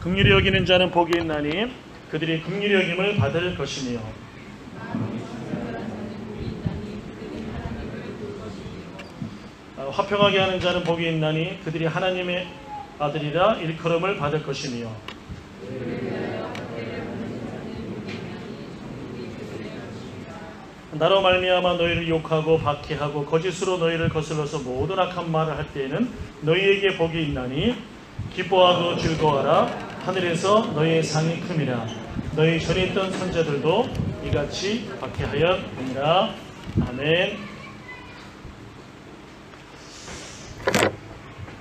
긍휼히 여기는 자는 복이 있나니 그들이 긍휼히 여김을 받을 것이며 화평하게 하는 자는 복이 있나니 그들이 하나님의 아들이라 일컬음을 받을 것이며 나로 말미암아 너희를 욕하고 박해하고 거짓으로 너희를 거슬러서 모든 악한 말을 할 때에는 너희에게 복이 있나니 기뻐하고 즐거워하라. 하늘에서 너희의 상이 큼이라. 너희 전에 있던 선자들도 이같이 박해하였느니라. 아멘.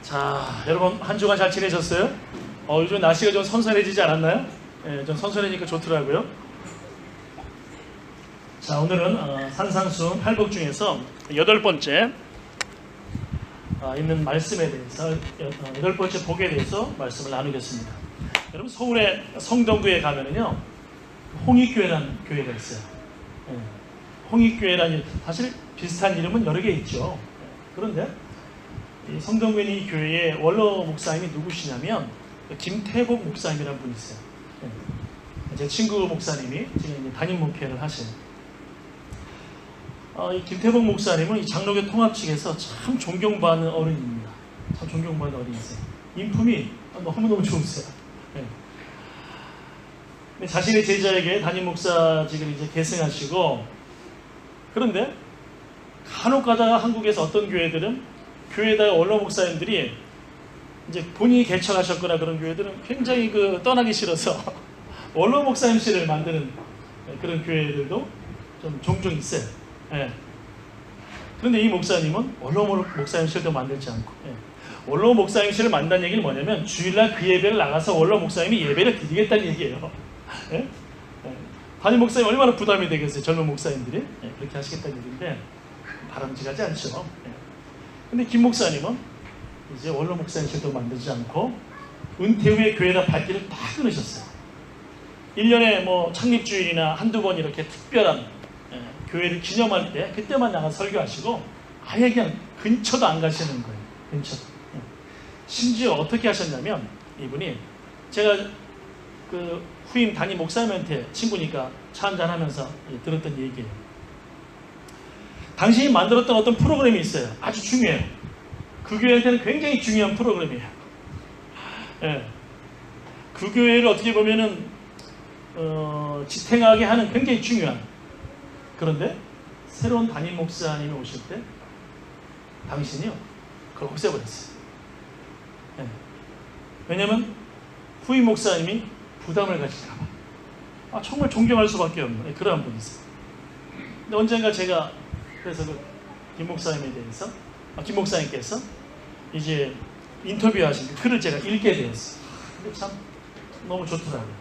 자, 여러분 한 주간 잘 지내셨어요? 요즘 날씨가 좀 선선해지지 않았나요? 좀 선선해지니까 좋더라고요. 자, 오늘은 산상수훈 8복 중에서 8번째 있는 말씀에 대해서 8번째 복에 대해서 말씀을 나누겠습니다. 여러분 서울의 성동구에 가면은요 홍익교회라는 교회가 있어요. 홍익교회라는 사실 비슷한 이름은 여러 개 있죠. 그런데 이 성동구에 있는 이 교회의 원로 목사님이 누구시냐면 김태복 목사님이라는 분이 있어요. 제 친구 목사님이 지금 담임 목회를 하시는. 이 김태복 목사님은 이 장로교 통합 측에서 참 존경받는 어른입니다. 참 존경받는 어른이세요. 인품이 너무너무 좋으세요. 네. 자신의 제자에게 담임 목사직을 이제 계승하시고, 그런데 간혹 가다가 한국에서 어떤 교회들은 교회에다가 원로 목사님들이 이제 본인이 개척하셨거나 그런 교회들은 굉장히 떠나기 싫어서 원로 목사님실을 만드는 그런 교회들도 좀 종종 있어요. 예. 그런데 이 목사님은 원로 목사님실도 만들지 않고, 원로 목사님실을 만든다는 얘기는 뭐냐면 주일날 그 예배를 나가서 원로 목사님이 예배를 드리겠다는 얘기예요. 예? 예. 담임 목사님 얼마나 부담이 되겠어요. 젊은 목사님들이 그렇게 하시겠다는 얘기인데 바람직하지 않죠. 근데 김 목사님은 이제 원로 목사님실도 만들지 않고 은퇴 후에 교회나 발길을 다 끊으셨어요. 1년에 뭐 창립주일이나 한두 번 이렇게 특별한 교회를 기념할 때 그때만 나가서 설교하시고 아예 그냥 근처도 안 가시는 거예요. 근처도. 심지어 어떻게 하셨냐면 이분이 제가 그 후임 담임 목사님한테 친구니까 차 한잔 하면서 들었던 얘기예요. 당신이 만들었던 어떤 프로그램이 있어요. 아주 중요해요. 그 교회한테는 굉장히 중요한 프로그램이에요. 예. 그 교회를 어떻게 보면은 지탱하게 하는 굉장히 중요한. 그런데 새로운 담임 목사님이 오실 때 당신이요 그걸 없애버렸어요. 예. 왜냐하면 후임 목사님이 부담을 가질까 봐. 정말 존경할 수밖에 없는 그러한 분이세요. 근데 언젠가 제가 그래서 김 목사님에 대해서 김 목사님께서 이제 인터뷰하신 그 글을 제가 읽게 되었어요. 근데 참 너무 좋더라고요.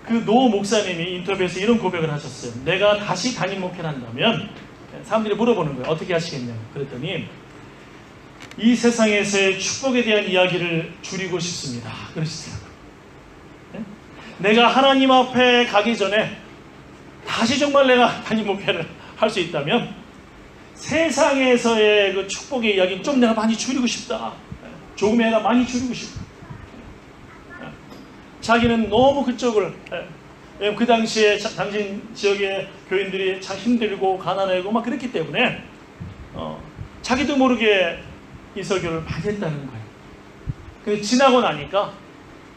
그 노 목사님이 인터뷰에서 이런 고백을 하셨어요. 내가 다시 담임 목회를 한다면 사람들이 물어보는 거예요. 어떻게 하시겠냐고. 그랬더니 이 세상에서의 축복에 대한 이야기를 줄이고 싶습니다. 그러시더라고요. 내가 하나님 앞에 가기 전에 다시 정말 내가 담임 목회를 할 수 있다면 세상에서의 그 축복의 이야기는 좀 내가 많이 줄이고 싶다. 조금이나 많이 줄이고 싶다. 자기는 너무 그쪽을, 그 당시에 당신 지역의 교인들이 참 힘들고 가난하고 막 그랬기 때문에 자기도 모르게 이 설교를 많이 했다는 거예요. 근데 지나고 나니까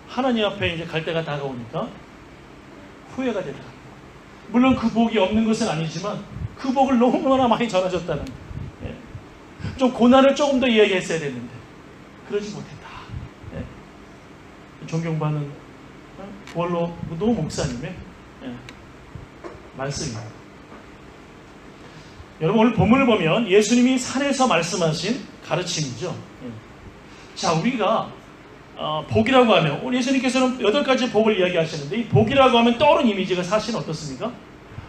하나님 앞에 이제 갈 때가 다가오니까 후회가 되더라고요. 물론 그 복이 없는 것은 아니지만 그 복을 너무나 많이 전하셨다는 거예요. 좀 고난을 조금 더 이야기했어야 됐는데 그러지 못했다. 존경받는 원로 노 목사님의 말씀입니다. 여러분 오늘 본문을 보면 예수님이 산에서 말씀하신 가르침이죠. 자, 우리가 복이라고 하면 오늘 예수님께서는 8가지 복을 이야기하시는데 이 복이라고 하면 떠오르는 이미지가 사실 어떻습니까?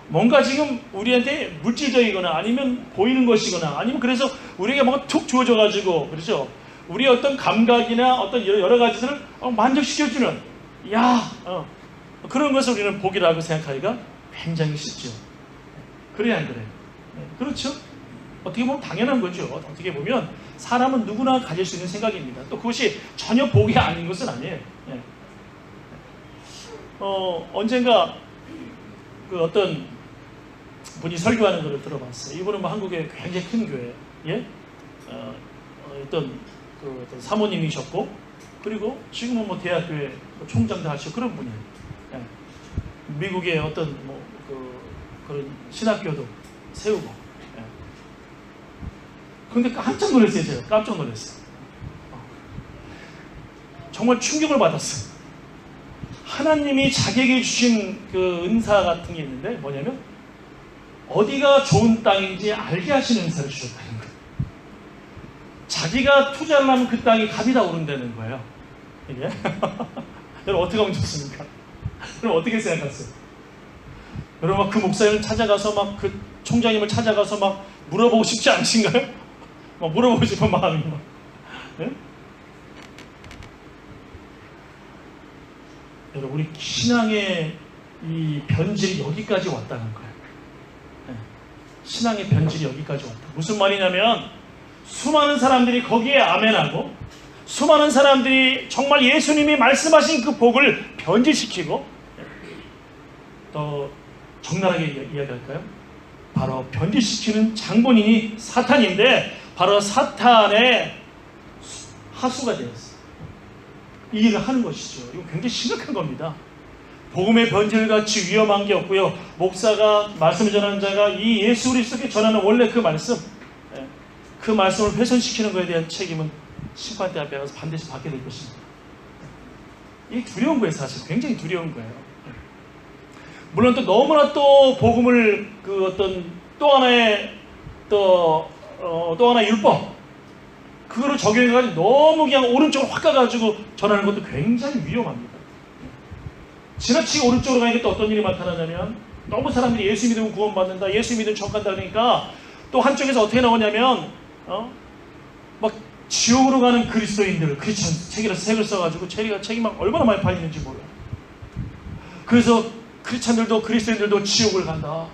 뭔가 지금 우리한테 물질적이거나 아니면 보이는 것이거나 아니면 그래서 우리에게 뭔가 툭 주어져 가지고 그렇죠? 우리의 어떤 감각이나 어떤 여러 가지들을 만족시켜주는 그런 것을 우리는 복이라고 생각하기가 굉장히 쉽죠. 그래야 안 그래요? 그렇죠? 어떻게 보면 당연한 거죠. 어떻게 보면 사람은 누구나 가질 수 있는 생각입니다. 또 그것이 전혀 복이 아닌 것은 아니에요. 예. 언젠가 그 어떤 분이 설교하는 것을 들어봤어요. 이분은 뭐 한국의 굉장히 큰 교회, 예? 어떤 사모님이셨고, 그리고 지금은 뭐 대학교의 총장도 하시고 그런 분이에요. 예. 미국의 어떤 그런 신학교도 세우고. 예. 근데 깜짝 놀랐어요. 제가 깜짝 놀랐어요. 정말 충격을 받았어요. 하나님이 자기에게 주신 그 은사 같은 게 있는데 뭐냐면 어디가 좋은 땅인지 알게 하시는 은사를 주셨다는 거예요. 자기가 투자를 하면 그 땅이 값이 다 오른다는 거예요. 이게 여러분 어떻게 하면 좋습니까? 여러분 어떻게 생각하세요? 여러분 막 그 목사님을 찾아가서 막 그 총장님을 찾아가서 막 물어보고 싶지 않으신가요? 막 물어보고 싶은 마음이 막. 네? 여러분 우리 신앙의 이 변질이 여기까지 왔다는 거예요. 네. 신앙의 변질이 여기까지 왔다. 무슨 말이냐면 수많은 사람들이 거기에 아멘하고 수많은 사람들이 정말 예수님이 말씀하신 그 복을 변질시키고 더 적나라하게 이야기할까요? 바로 변질시키는 장본인이 사탄인데 바로 사탄의 하수가 되었어요. 이 일을 하는 것이죠. 이거 굉장히 심각한 겁니다. 복음의 변질같이 위험한 게 없고요. 목사가 말씀을 전하는 자가 이 예수 그리스도께 전하는 원래 그 말씀, 그 말씀을 훼손시키는 것에 대한 책임은 심판대 앞에 가서 반드시 받게 될 것입니다. 이게 두려운 거예요. 사실 굉장히 두려운 거예요. 물론 또 너무나 또 복음을 그 어떤 또 하나의 또 하나의 율법 그거를 적용해가지고 너무 그냥 오른쪽으로 확 가가지고 전하는 것도 굉장히 위험합니다. 지나치게 오른쪽으로 가니까 또 어떤 일이 나타나냐면 너무 사람들이 예수 믿으면 구원받는다, 예수 믿으면 적 간다 그러니까 또 한쪽에서 어떻게 나오냐면 막 지옥으로 가는 그리스도인들 크리스천 책을 써가지고 책이 막 얼마나 많이 팔리는지 몰라요. 그래서 크리스천들도 그리스도인들도 지옥을 간다.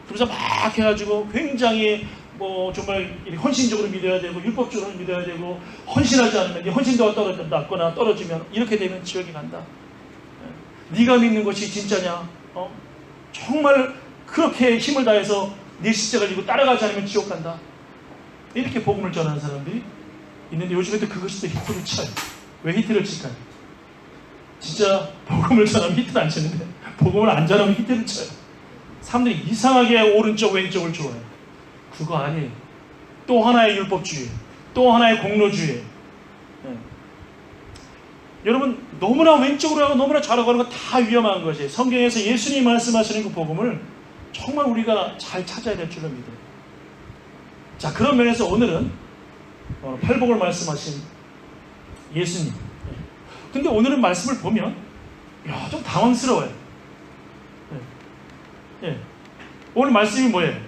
그래서 막 해가지고 굉장히 뭐 정말 헌신적으로 믿어야 되고 율법적으로 믿어야 되고 헌신하지 않으면 네 헌신도가 낮거나 떨어지면 이렇게 되면 지옥에 간다. 네가 믿는 것이 진짜냐? 정말 그렇게 힘을 다해서 네 십자가를 지고 따라가지 않으면 지옥 간다. 이렇게 복음을 전하는 사람들이 있는데 요즘에도 그것이 또 히트를 쳐요. 왜 히트를 칠까요? 진짜 복음을 전하면 히트는 안 치는데 복음을 안 전하면 히트를 쳐요. 사람들이 이상하게 오른쪽 왼쪽을 좋아해요. 그거 아니에요. 또 하나의 율법주의, 또 하나의 공로주의. 여러분 너무나 왼쪽으로 하고 너무나 좌우로 가는 거 다 위험한 것이에요. 성경에서 예수님이 말씀하시는 그 복음을 정말 우리가 잘 찾아야 될 줄로 믿어요. 자, 그런 면에서 오늘은 팔복을 말씀하신 예수님. 근데 오늘은 말씀을 보면 좀 당황스러워요. 오늘 말씀이 뭐예요?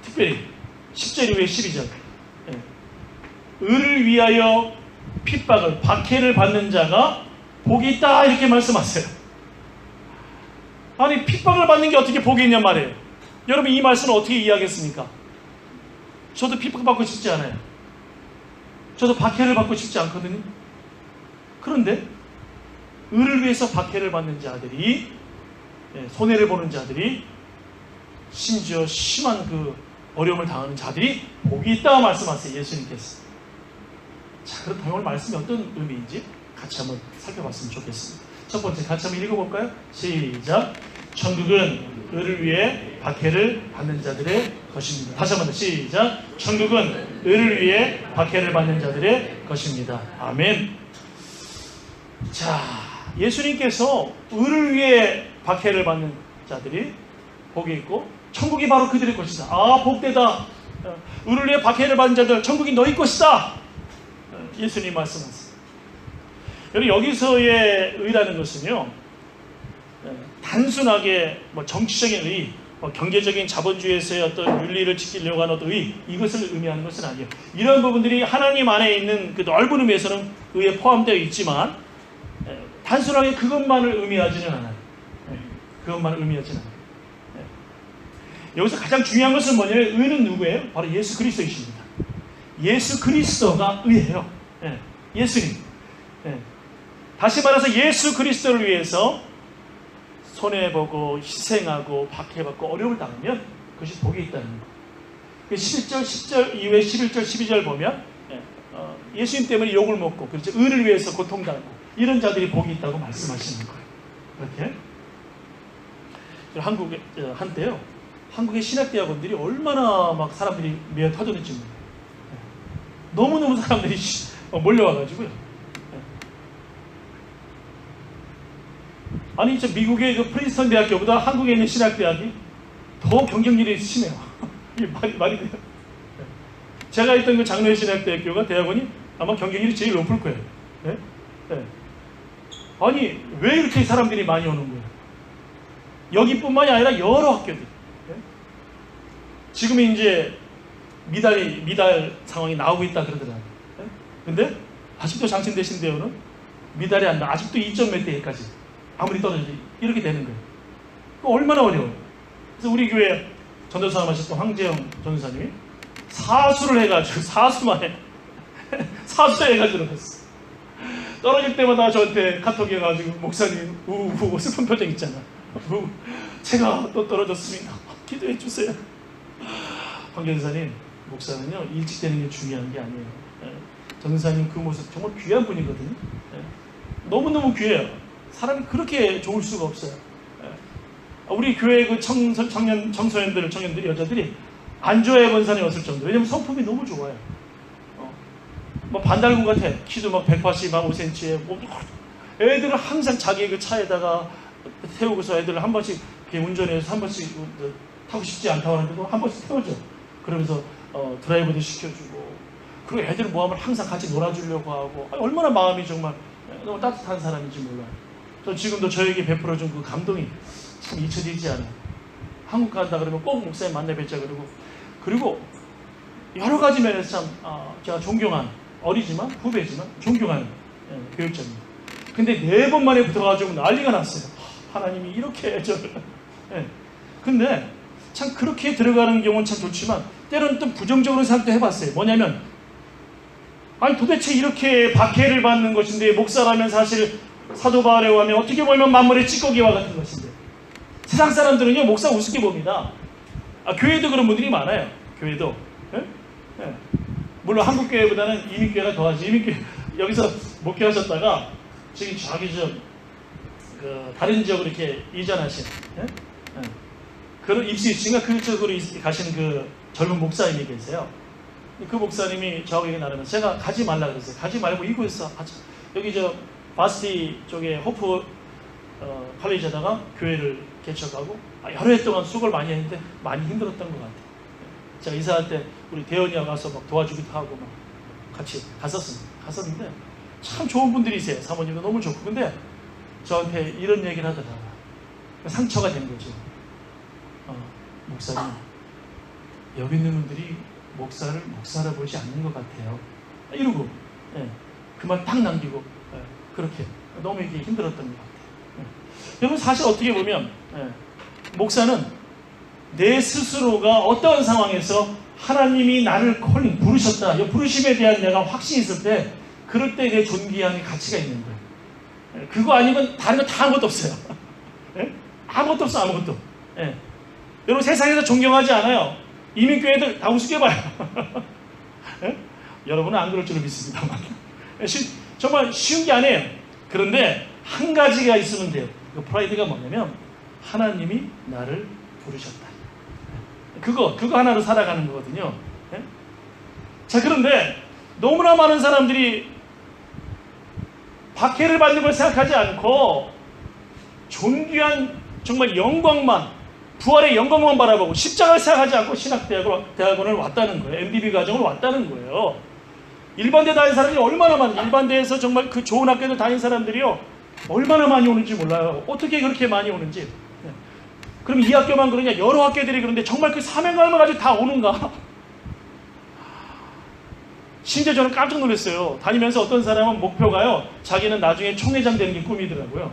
특별히 10절 이후에 12절. 의를 위하여 핍박을 박해를 받는 자가 복이 있다 이렇게 말씀하세요. 아니 핍박을 받는 게 어떻게 복이 있냔 말이에요. 여러분 이 말씀을 어떻게 이해하겠습니까? 저도 핍박받고 싶지 않아요. 저도 박해를 받고 싶지 않거든요. 그런데 의를 위해서 박해를 받는 자들이 손해를 보는 자들이 심지어 심한 그 어려움을 당하는 자들이 복이 있다 말씀하세요. 예수님께서. 자, 그렇다면 오늘 말씀이 어떤 의미인지 같이 한번 살펴봤으면 좋겠습니다. 첫 번째 같이 한번 읽어볼까요? 시작. 천국은 의를 위해 박해를 받는 자들의 것입니다. 다시 한번 더 시작. 천국은 의를 위해 박해를 받는 자들의 것입니다. 아멘. 자, 예수님께서 의를 위해 박해를 받는 자들이 복이 있고 천국이 바로 그들의 것이다. 아, 복되다. 의를 위해 박해를 받는 자들 천국이 너희 것이다. 예수님 말씀하세요. 여러분 여기서의 의라는 것은요 단순하게 정치적인 의, 경제적인 자본주의에서의 어떤 윤리를 지키려고 하는 어떤 의 이것을 의미하는 것은 아니에요. 이런 부분들이 하나님 안에 있는 그 넓은 의미에서는 의에 포함되어 있지만 단순하게 그것만을 의미하지는 않아요. 그것만을 의미하지는 않아요. 여기서 가장 중요한 것은 뭐냐면 의는 누구예요? 바로 예수 그리스도이십니다. 예수 그리스도가 의예요. 예, 예수님. 예. 다시 말해서 예수 그리스도를 위해서 손해보고 희생하고 박해받고 어려움을 당하면 그것이 복이 있다는 거. 11절, 10절 이후에 11절, 12절 보면 예수님 때문에 욕을 먹고 그렇죠. 의를 위해서 고통당하고 이런 자들이 복이 있다고 말씀하시는 거예요. 그렇게 한국에 한때요. 한국의 신학대학원들이 얼마나 막 사람들이 매어 터졌는지 몰라요. 너무너무 사람들이 몰려와가지고요. 아니 저 미국의 그 프린스턴 대학교보다 한국에 있는 신학대학이 더 경쟁률이 심해요. 이게 말이 돼요. 제가 있던 그 장로회 신학대학교가 대학원이 아마 경쟁률이 제일 높을 거예요. 네? 네. 아니 왜 이렇게 사람들이 많이 오는 거예요? 여기뿐만이 아니라 여러 학교들. 네? 지금 이제 미달 상황이 나오고 있다 그러더라고요. 네? 근데 아직도 장신대신 대우는 미달이 안 나. 아직도 2점 몇 대까지 아무리 떨어지지 이렇게 되는 거예요. 얼마나 어려워요. 그래서 우리 교회 전도사 하셨던 황재영 전도사님이 사수를 해가지고 사수만에 사수 해가지고 했어. 떨어질 때마다 저한테 카톡이 해가지고 목사님 우우 슬픈 표정 있잖아. 제가 또 떨어졌습니다. 기도해 주세요. 황 전도사님 목사는요 일찍 되는 게 중요한 게 아니에요. 전도사님 그 모습 정말 귀한 분이거든요. 너무너무 귀해요. 사람이 그렇게 좋을 수가 없어요. 우리 교회 그 청소년들이 여자들이 안 좋아해 본 사람이 없을 정도. 왜냐면 성품이 너무 좋아요. 뭐 반달구 같아. 키도 막 185cm에 애들을 항상 자기 그 차에다가 태우고서 애들을 한 번씩 운전해서 한 번씩 타고 싶지 않다고 하는데도 한 번씩 태워줘. 그러면서 드라이브도 시켜주고 그리고 애들 모함을 항상 같이 놀아주려고 하고 얼마나 마음이 정말 너무 따뜻한 사람인지 몰라요. 저 지금도 저에게 베풀어준 그 감동이 참 잊혀지지 않아요. 한국 간다 그러면 꼭 목사님 만나 뵙자 그리고 여러 가지 면에서 참 제가 존경한 어리지만 후배지만 존경하는 교육자입니다. 근데 4번 만에 붙어가지고 난리가 났어요. 하나님이 이렇게 저를 근데 참 그렇게 들어가는 경우는 참 좋지만 때로는 또 부정적으로 생각도 해봤어요. 뭐냐면 아니 도대체 이렇게 박해를 받는 것인데 목사라면 사실 사도 바울에 의하면 어떻게 보면 만물의 찌꺼기와 같은 것인데 세상 사람들은요 목사 우습게 봅니다. 교회도 그런 분들이 많아요. 교회도 물론 한국 교회보다는 이민교회가 더하지. 이민교회 여기서 목회하셨다가 지금 저기 그 다른 지역으로 이렇게 이전하신 그런 입시인가 그쪽으로 가신 그 젊은 목사님이 계세요. 그 목사님이 저하고 얘기 나누면서 제가 가지 말라 그랬어요. 가지 말고 이곳에서 하자. 여기 저 바스티 쪽에 호프 컬리지에다가 교회를 개척하고 여러 해 동안 수고를 많이 했는데 많이 힘들었던 것 같아요. 제가 이사할 때 우리 대원이가 가서 막 도와주기도 하고 막 같이 갔었는데 참 좋은 분들이세요. 사모님도 너무 좋고. 근데 저한테 이런 얘기를 하더라고요. 상처가 된 거죠. 목사님, 여기 있는 분들이 목사를 보지 않는 것 같아요. 이러고 그 말 딱 남기고 그렇게 너무 이게 힘들었던 것 같아요. 여러분 사실 어떻게 보면 목사는 내 스스로가 어떤 상황에서 하나님이 나를 부르셨다. 이 부르심에 대한 내가 확신이 있을 때 그럴 때 내 존귀함의 가치가 있는 거예요. 그거 아니면 다른 거 다 아무것도 없어요. 아무것도 없어 아무것도. 여러분 세상에서 존경하지 않아요. 이민교회들 다 우습게 봐요. 여러분은 안 그럴 줄로 믿습니다만 정말 쉬운 게 아니에요. 그런데 한 가지가 있으면 돼요. 그 프라이드가 뭐냐면 하나님이 나를 부르셨다. 그거 하나로 살아가는 거거든요. 자 그런데 너무나 많은 사람들이 박해를 받는 걸 생각하지 않고 존귀한 정말 영광만 부활의 영광만 바라보고 십자가를 생각하지 않고 신학대학원을 왔다는 거예요. MBB 과정을 왔다는 거예요. 일반대 다닌 사람이 얼마나 많은지, 일반대에서 정말 그 좋은 학교를 다닌 사람들이요 얼마나 많이 오는지 몰라요. 어떻게 그렇게 많이 오는지. 그럼 이 학교만 그러냐? 여러 학교들이 그런데 정말 그 사명감을 가지고 다 오는가? 심지어 저는 깜짝 놀랐어요. 다니면서 어떤 사람은 목표가요 자기는 나중에 총회장 되는 게 꿈이더라고요.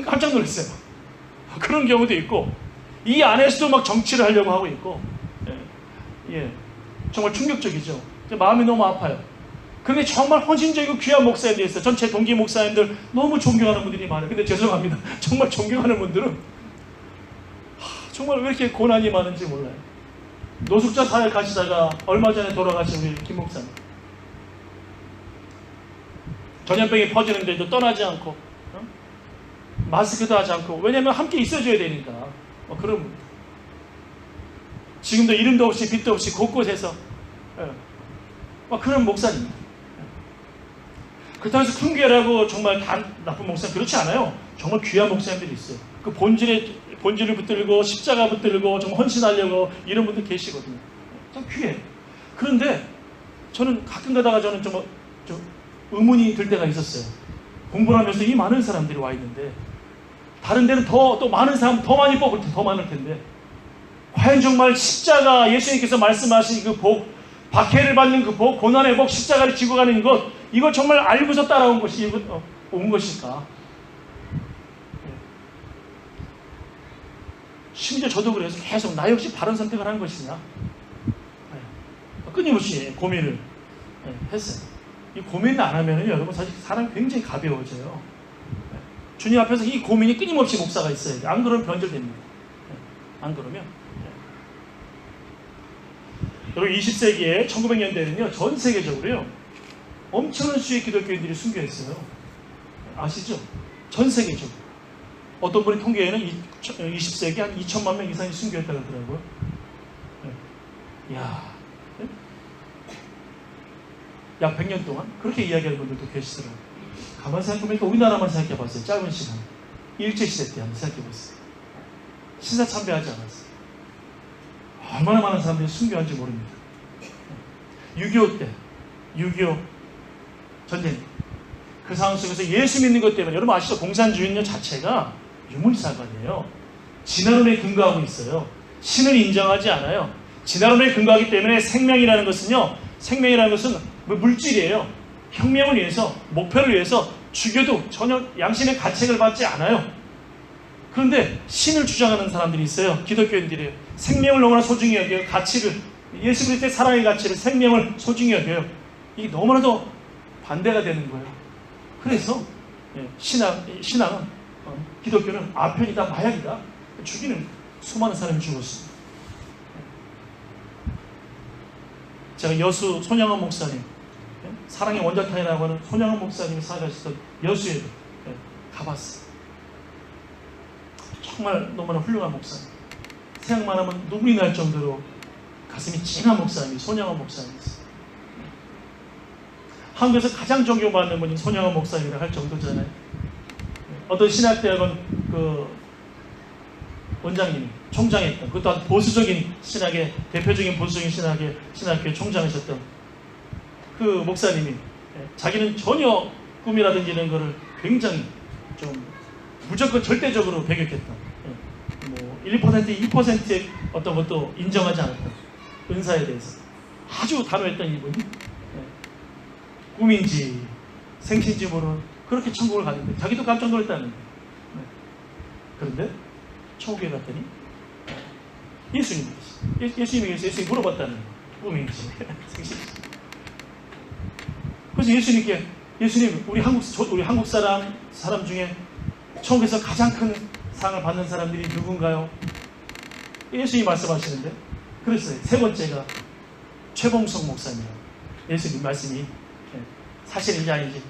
깜짝 놀랐어요. 그런 경우도 있고 이 안에서도 막 정치를 하려고 하고 있고, 정말 충격적이죠. 마음이 너무 아파요. 근데 정말 헌신적이고 귀한 목사님들이 있어요. 전체 동기 목사님들 너무 존경하는 분들이 많아요. 근데 죄송합니다. 정말 존경하는 분들은 정말 왜 이렇게 고난이 많은지 몰라요. 노숙자 사회 가시다가 얼마 전에 돌아가신 우리 김 목사님, 전염병이 퍼지는데도 떠나지 않고 마스크도 하지 않고, 왜냐하면 함께 있어줘야 되니까. 그런 분. 지금도 이름도 없이 빛도 없이 곳곳에서 그런 목사님. 그렇다고 해서 큰 교회라고 정말 다 나쁜 목사님, 그렇지 않아요. 정말 귀한 목사님들이 있어요. 그 본질을 붙들고 십자가 붙들고 정말 헌신하려고 이런 분들 계시거든요. 참 귀해요. 그런데 저는 가끔 가다가 저는 좀 의문이 들 때가 있었어요. 공부를 하면서 이 많은 사람들이 와 있는데 다른 데는 또 많은 사람 더 많이 뽑을 때 더 많을 텐데, 과연 정말 십자가, 예수님께서 말씀하신 그 복, 박해를 받는 그 복, 고난의 복, 십자가를 지고 가는 것, 이걸 정말 알고서 따라온 것이 온 것일까? 심지어 저도 그래서 계속 나 역시 바른 선택을 한 것이냐, 끊임없이 고민을 했어요. 이 고민을 안 하면 여러분 사실 사람이 굉장히 가벼워져요. 주님 앞에서 이 고민이 끊임없이 목사가 있어야 돼요. 안 그러면 변절됩니다. 안 그러면. 여러분 20세기에 1900년대에는요 전 세계적으로요 엄청난 수의 기독교인들이 순교했어요. 아시죠? 전 세계적으로. 어떤 분이 통계에는 20세기 한 2천만 명 이상이 순교했다고 하더라고요. 약 100년 동안 그렇게 이야기하는 분들도 계시더라고요. 가만 생각해보니까 우리나라만 생각해봤어요. 짧은 시간. 일제시대 때 한번 생각해봤어요. 신사참배하지 않았어요. 얼마나 많은 사람들이 순교한지 모릅니다. 6.25 때, 6.25 전쟁, 그 상황 속에서 예수 믿는 것 때문에, 여러분 아시죠? 공산주의는 자체가 유물사관이에요. 진화론에 근거하고 있어요. 신을 인정하지 않아요. 진화론에 근거하기 때문에 생명이라는 것은 물질이에요. 혁명을 위해서, 목표를 위해서 죽여도 전혀 양심의 가책을 받지 않아요. 그런데 신을 주장하는 사람들이 있어요. 기독교인들이에요. 생명을 너무나 소중히 여겨요. 가치를, 예수 그리스도의 사랑의 가치를, 생명을 소중히 여겨요. 이게 너무나도 반대가 되는 거예요. 그래서 신앙은, 기독교는 아편이다, 마약이다. 죽이는 수많은 사람이 죽었습니다. 제가 여수 손양원 목사님, 사랑의 원자탄이라고 하는 손양원 목사님이 살아가시던 여수에도 가봤어요. 정말 너무나 훌륭한 목사님. 생각만 하면 눈물이 날 정도로 가슴이 찡한 목사님이 손양원 목사님이었어요. 한국에서 가장 존경받는 분이 손양원 목사님이라 할 정도잖아요. 어떤 신학대학원 그 원장님이 총장했던, 그것도 아주 보수적인 신학의, 대표적인 보수적인 신학교의 총장이셨던 그 목사님이 자기는 전혀 꿈이라든지 이런 거를 굉장히 좀 무조건 절대적으로 배격했던, 1%, 2%의 어떤 것도 인정하지 않았던 은사에 대해서 아주 단호했던 이분이 꿈인지 생신지 모르는 그렇게 천국을 가는데 자기도 깜짝 놀랐다는 거예요. 그런데 천국에 갔더니 예수님에게서 예수님이 물어봤다는 거예요. 꿈인지 생신지. 그래서 예수님, 우리 한국 사람 중에 천국에서 가장 큰 상을 받는 사람들이 누군가요? 예수님이 말씀하시는데, 그랬어요. 세 번째가 최봉석 목사님이라고. 예수님 말씀이 사실인지 아닌지,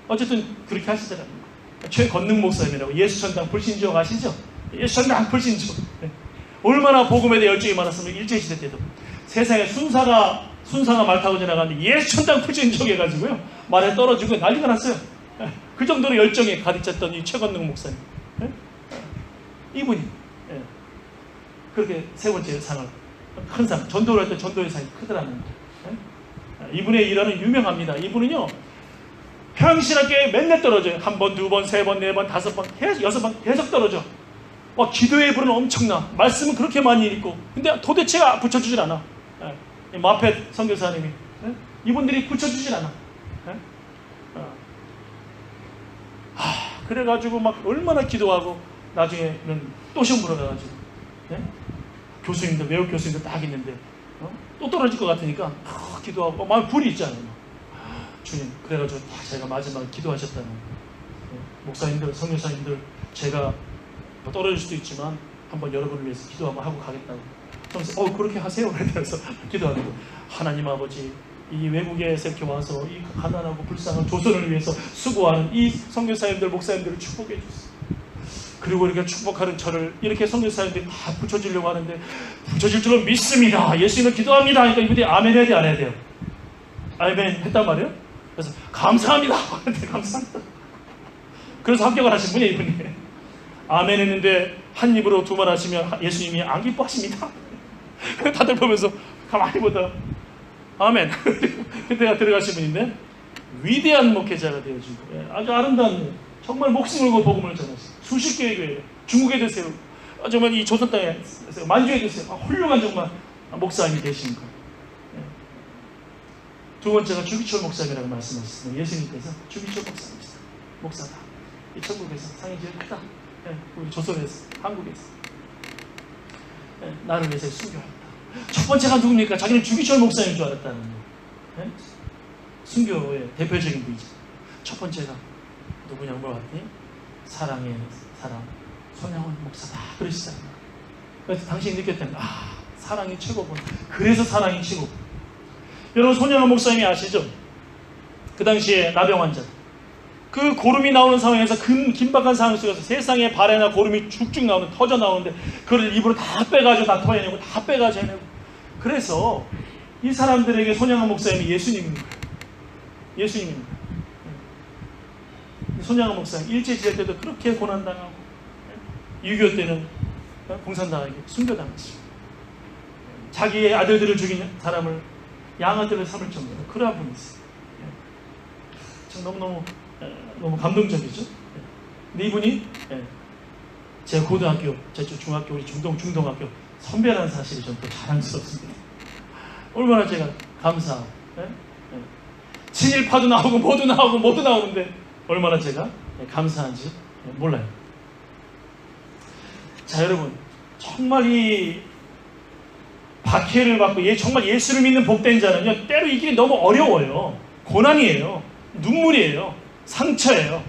어쨌든 그렇게 하시더라고요. 최건능 목사님이라고. 예수천당 불신족 아시죠? 예수천당 불신족. 얼마나 복음에 대해 열정이 많았으면 일제시대 때도 세상에 순사가 말 타고 지나가는데 예수천당 불신족 해가지고요 말에 떨어지고 난리가 났어요. 그 정도로 열정에 가득 찼던 이 최건능 목사님, 이분이 그렇게 세 번째 상을, 큰 상, 전도를 할 때 전도의 상이 크더라는 거예요. 이분의 일화는 유명합니다. 이분은요 평신학교에 맨날 떨어져요. 한 번, 두 번, 세 번, 네 번, 다섯 번, 여섯 번 계속 떨어져. 기도의 불은 엄청나. 말씀은 그렇게 많이 읽고, 근데 도대체 붙여주질 않아. 마펫 선교사님이, 이분들이 붙여주질 않아. 그래가지고 막 얼마나 기도하고 나중에는 또 시험 보러 가가지고 네? 교수님들, 외국 교수님들 딱 있는데 또 떨어질 것 같으니까 기도하고 막 불이 있잖아요. 주님, 그래가지고 제가 마지막에 기도하셨다는 목사님들, 선교사님들 제가 뭐 떨어질 수도 있지만 한번 여러분을 위해서 기도 한번 하고 가겠다고. 그래서 그렇게 하세요. 그래서 기도하는 거. 하나님 아버지, 이 외국에서 이렇게 와서 이 가난하고 불쌍한 조선을 위해서 수고하는 이 선교사님들, 목사님들을 축복해 주세요. 그리고 이렇게 축복하는 저를 이렇게 선교사님들이 다 붙여주려고 하는데 붙여질 줄로 믿습니다. 예수님을 기도합니다. 그러니까 이분들이 아멘 해야 돼, 안 해야 돼요? 아멘 했단 말이에요. 그래서 감사합니다. 감사합니다. 그래서 합격을 하신 분이에요, 이분이. 아멘 했는데 한 입으로 두 번 하시면 예수님이 안 기뻐하십니다. 다들 보면서 가만히 보다 아멘. 그때가 들어가신 분인데 위대한 목회자가 되어지고 아주 아름다운, 정말 목숨 걸고 복음을 전하시고 수십 개의 교회, 중국에 세우고 정말 이 조선 땅에 만주에 세우고 훌륭한 정말 목사님이 되신 거예요. 두 번째가 주기철 목사님이라고 말씀하셨습니다. 예수님께서 주기철 목사님이시다. 목사다. 이 천국에서 상이 제일 크다. 우리 조선에서, 한국에서 나를 위해서 순교하였다. 첫 번째가 누굽니까? 자기는 주기철 목사님인 줄 알았다는 거예요. 순교의 대표적인 분이죠. 첫 번째가 누구냐고 물어봤더니 사랑의 사람 손양원 목사다 그러시잖아요. 그래서 당신이 느꼈다는 거예요. 사랑이 최고군. 그래서 사랑이 최고. 여러분, 손양원 목사님이 아시죠? 그 당시에 나병 환자, 그 고름이 나오는 상황에서 긴박한 상황 속에서 세상에 발에나 고름이 쭉쭉 나오는, 터져 나오는데 그걸 입으로 다 빼가지고 다 토해내고 다 빼가지고 해내고. 그래서 이 사람들에게 손양원 목사님이 예수님입니다. 예수님입니다. 손양원 목사님 일제시대 때도 그렇게 고난당하고 6.25 때는 공산당에게 순교당했어요. 자기의 아들들을 죽인 사람을 양아들을 삼을 정도로 그러한 분이 있어요. 참 너무 감동적이죠. 근데 이분이 제 고등학교, 제 중학교, 우리 중동학교 선배라는 사실이 좀 또 자랑스럽습니다. 얼마나 제가 감사하고 친일파도 나오고 모두 나오는데 얼마나 제가 감사한지 몰라요. 자, 여러분, 정말 이 박해를 받고 정말 예수를 믿는 복된 자는요, 때로 이 길이 너무 어려워요. 고난이에요. 눈물이에요. 상처예요.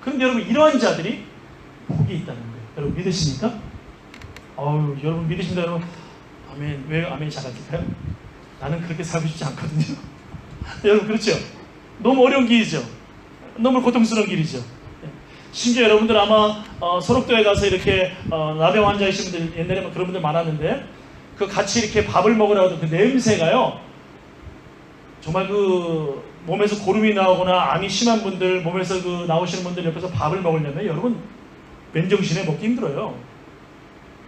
그런데 여러분, 이러한 자들이 복이 있다는 거예요. 여러분 믿으십니까? 여러분 믿으십니다. 여러분 아멘. 왜 아멘이 작아질까요? 나는 그렇게 살고 싶지 않거든요. 여러분 그렇죠? 너무 어려운 길이죠. 너무 고통스러운 길이죠. 심지어 여러분들 아마 소록도에 가서 이렇게 나병 환자이신 분들, 옛날에 그런 분들 많았는데 그 같이 이렇게 밥을 먹으러 가도 그 냄새가요, 정말 그 몸에서 고름이 나오거나 암이 심한 분들, 몸에서 그 나오시는 분들 옆에서 밥을 먹으려면 여러분 맨정신에 먹기 힘들어요.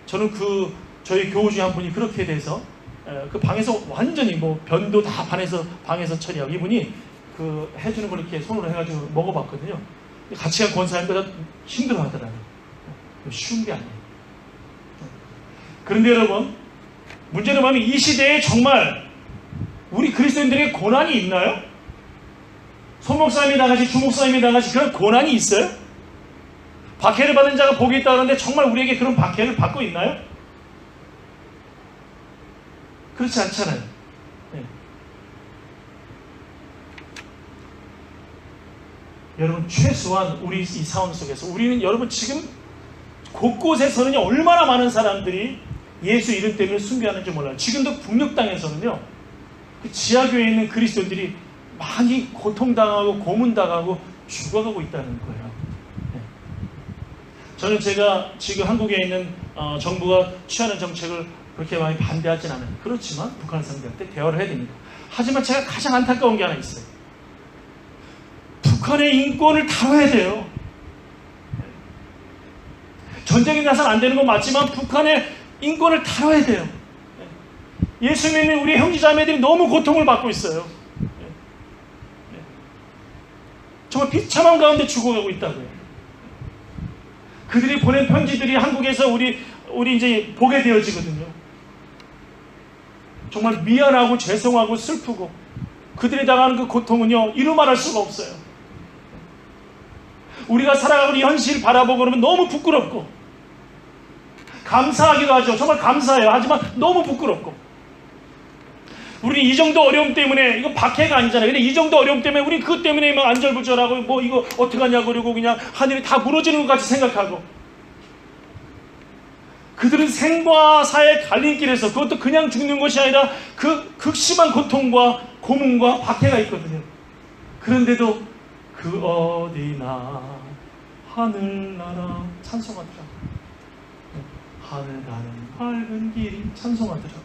저는 저희 교우 중에 한 분이 그렇게 돼서 그 방에서 완전히 뭐 변도 다 방에서 처리하고, 이분이 그 해주는 걸 이렇게 손으로 해가지고 먹어봤거든요. 같이 간 권사님보다 힘들어 하더라고요. 쉬운 게 아니에요. 그런데 여러분, 문제는 뭐냐면 이 시대에 정말 우리 그리스도인들에게 고난이 있나요? 소목사님이 나가시, 주목사님이 나가시 그런 고난이 있어요? 박해를 받은 자가 복이 있다 그러는데 정말 우리에게 그런 박해를 받고 있나요? 그렇지 않잖아요. 네. 여러분, 최소한 우리 이 상황 속에서 우리는, 여러분 지금 곳곳에서는요, 얼마나 많은 사람들이 예수 이름 때문에 순교하는지 몰라요. 지금도 북녘 땅에서는요, 그 지하교회에 있는 그리스도인들이 많이 고통당하고 고문당하고 죽어가고 있다는 거예요. 네. 저는 제가 지금 한국에 있는 정부가 취하는 정책을 그렇게 많이 반대하진 않아요. 그렇지만 북한 상대할 때 대화를 해야 됩니다. 하지만 제가 가장 안타까운 게 하나 있어요. 북한의 인권을 다뤄야 돼요. 전쟁이 나서는 안 되는 건 맞지만 북한의 인권을 다뤄야 돼요. 예수 믿는 우리 형제자매들이 너무 고통을 받고 있어요. 정말 비참한 가운데 죽어가고 있다고요. 그들이 보낸 편지들이 한국에서 우리 이제 보게 되어지거든요. 정말 미안하고 죄송하고 슬프고, 그들이 당하는 그 고통은요, 이루 말할 수가 없어요. 우리가 살아가는 이 현실을 바라보고 그러면 너무 부끄럽고, 감사하기도 하죠. 정말 감사해요. 하지만 너무 부끄럽고, 우리 이 정도 어려움 때문에, 이거 박해가 아니잖아요. 근데 이 정도 어려움 때문에 우리 그것 때문에 막 안절부절하고 뭐 이거 어떡하냐 그러고 그냥 하늘이 다 무너지는 것 같이 생각하고, 그들은 생과 사의 갈림길에서, 그것도 그냥 죽는 것이 아니라 그 극심한 고통과 고문과 박해가 있거든요. 그런데도 그 어디나 하늘나라 찬송하더라. 하늘 가는 밝은 길이 찬송하더라고요.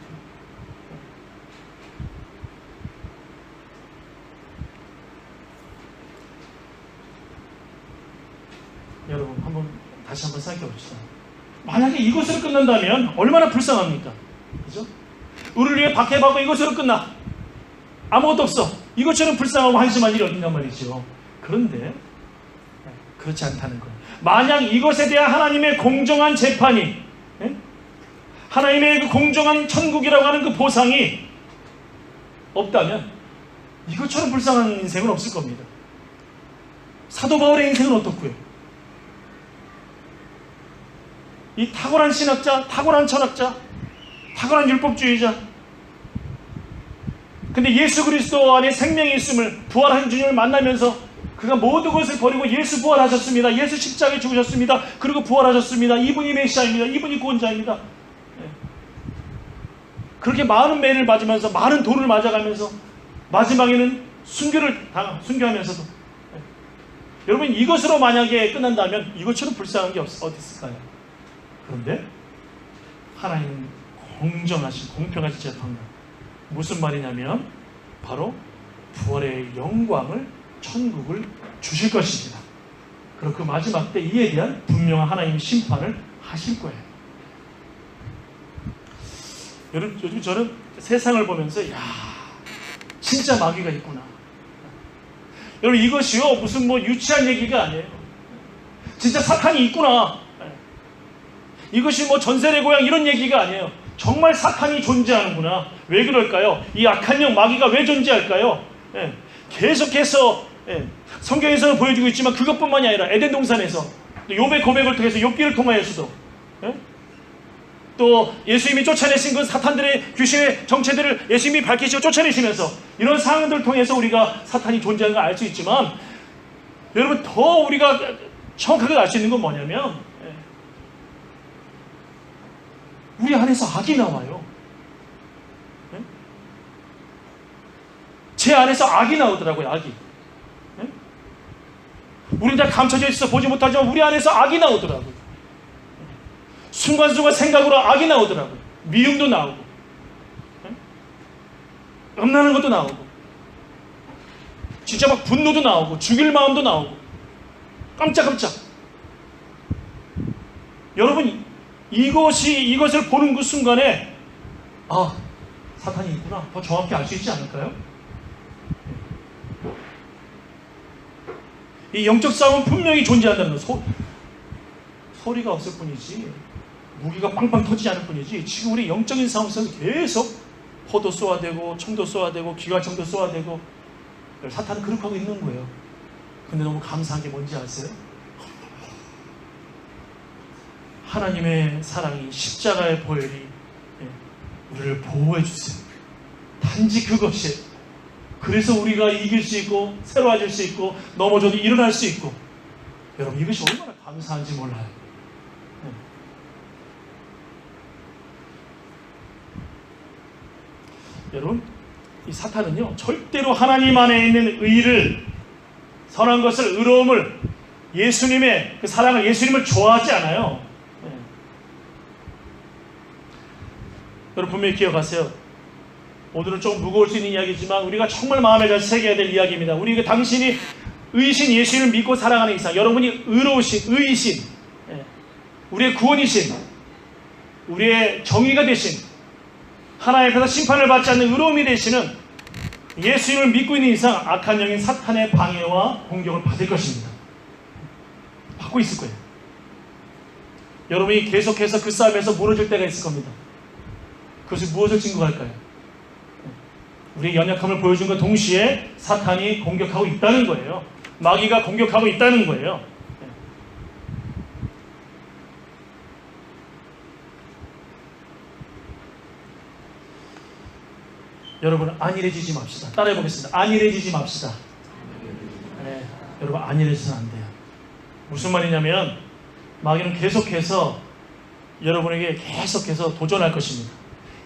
여러분 다시 한번 생각해 봅시다. 만약에 이것으로 끝난다면 얼마나 불쌍합니까? 그죠? 우리를 위해 박해받고 이것으로 끝나. 아무것도 없어. 이것처럼 불쌍하고 한심한 일이 어딘가 말이죠. 그런데 그렇지 않다는 거예요. 만약 이것에 대한 하나님의 공정한 재판이, 하나님의 그 공정한 천국이라고 하는 그 보상이 없다면 이것처럼 불쌍한 인생은 없을 겁니다. 사도 바울의 인생은 어떻고요? 이 탁월한 신학자, 탁월한 철학자, 탁월한 율법주의자, 근데 예수 그리스도 안에 생명이 있음을, 부활한 주님을 만나면서 그가 모든 것을 버리고 예수 부활하셨습니다. 예수 십자가에 죽으셨습니다. 그리고 부활하셨습니다. 이분이 메시아입니다. 이분이 구원자입니다. 그렇게 많은 매를 맞으면서, 많은 돌을 맞아가면서 마지막에는 순교하면서도, 여러분, 이것으로 만약에 끝난다면 이것처럼 불쌍한 게 어디 있을까요? 그런데 하나님은 공정하신, 공평하신 재판관. 무슨 말이냐면 바로 부활의 영광을, 천국을 주실 것입니다. 그리고 그 마지막 때 이에 대한 분명한 하나님의 심판을 하실 거예요. 여러분, 요즘 저는 세상을 보면서 야, 진짜 마귀가 있구나. 여러분, 이것이요 무슨 뭐 유치한 얘기가 아니에요. 진짜 사탄이 있구나. 이것이 뭐 전세례 고향 이런 얘기가 아니에요. 정말 사탄이 존재하는구나. 왜 그럴까요? 이 악한 영 마귀가 왜 존재할까요? 계속해서 성경에서는 보여주고 있지만 그것뿐만이 아니라 에덴 동산에서 욥의 고백을 통해서, 욥기를 통하여서도, 또 예수님이 쫓아내신 그 사탄들의, 귀신의 정체들을 예수님이 밝히시고 쫓아내시면서, 이런 상황들을 통해서 우리가 사탄이 존재하는 걸 알 수 있지만, 여러분, 더 우리가 정확하게 알 수 있는 건 뭐냐면 우리 안에서 악이 나와요. 제 안에서 악이 나오더라고요. 악이. 우리는 다 감춰져 있어 보지 못하지만 우리 안에서 악이 나오더라고요. 순간순간 생각으로 악이 나오더라고요. 미움도 나오고, 음란한 것도 나오고, 진짜 막 분노도 나오고, 죽일 마음도 나오고, 깜짝깜짝. 여러분, 이것을 보는 그 순간에 아, 사탄이 있구나, 더 정확히 알 수 있지 않을까요? 이 영적 싸움은 분명히 존재한다는 거. 소리가 없을 뿐이지, 무기가 빵빵 터지지 않을 뿐이지, 지금 우리 영적인 싸움 속에서 계속 포도 쏘아대고, 총도 쏘아대고, 기관총도 쏘아대고, 사탄은 그렇게 하고 있는 거예요. 근데 너무 감사한 게 뭔지 아세요? 하나님의 사랑이, 십자가의 보혈이 우리를 보호해 주세요. 단지 그것이, 그래서 우리가 이길 수 있고, 새로워질 수 있고, 넘어져도 일어날 수 있고, 여러분, 이것이 얼마나 감사한지 몰라요. 여러분, 이 사탄은요 절대로 하나님 안에 있는 의를, 선한 것을, 의로움을, 예수님의 그 사랑을, 예수님을 좋아하지 않아요. 여러분, 분명히 기억하세요. 오늘은 좀 무거울 수 있는 이야기지만 우리가 정말 마음에 잘 새겨야 될 이야기입니다. 우리가 당신이 의신 예수님을 믿고 살아가는 이상, 여러분이 의로우신, 의이신, 우리의 구원이신, 우리의 정의가 되신, 하나님 앞에서 심판을 받지 않는 의로움이 되시는 예수님을 믿고 있는 이상 악한 영인 사탄의 방해와 공격을 받을 것입니다. 받고 있을 거예요. 여러분이 계속해서 그 싸움에서 무너질 때가 있을 겁니다. 그것이 무엇을 증거할까요? 우리의 연약함을 보여준 것 동시에 사탄이 공격하고 있다는 거예요. 마귀가 공격하고 있다는 거예요. 여러분 안일해지지 맙시다. 따라해 보겠습니다. 안일해지지 맙시다. 네, 여러분 안일해지면 안 돼요. 무슨 말이냐면 마귀는 계속해서 여러분에게 계속해서 도전할 것입니다.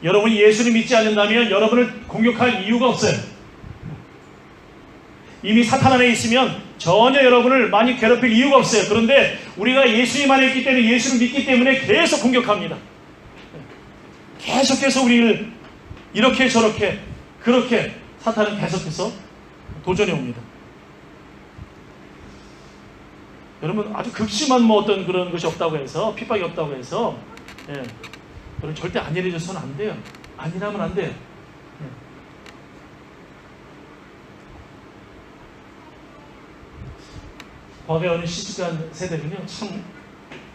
여러분이 예수를 믿지 않는다면 여러분을 공격할 이유가 없어요. 이미 사탄 안에 있으면 전혀 여러분을 많이 괴롭힐 이유가 없어요. 그런데 우리가 예수님 안에 있기 때문에, 예수를 믿기 때문에 계속 공격합니다. 계속해서 우리를 이렇게 저렇게 그렇게 사탄은 계속해서 도전해 옵니다. 여러분 아주 극심한 뭐 어떤 그런 것이 없다고 해서, 핍박이 없다고 해서 여러분 절대 안일해져서는 안 돼요. 안일하면 안 돼요. 과거에 어느 시집간 세대는요 참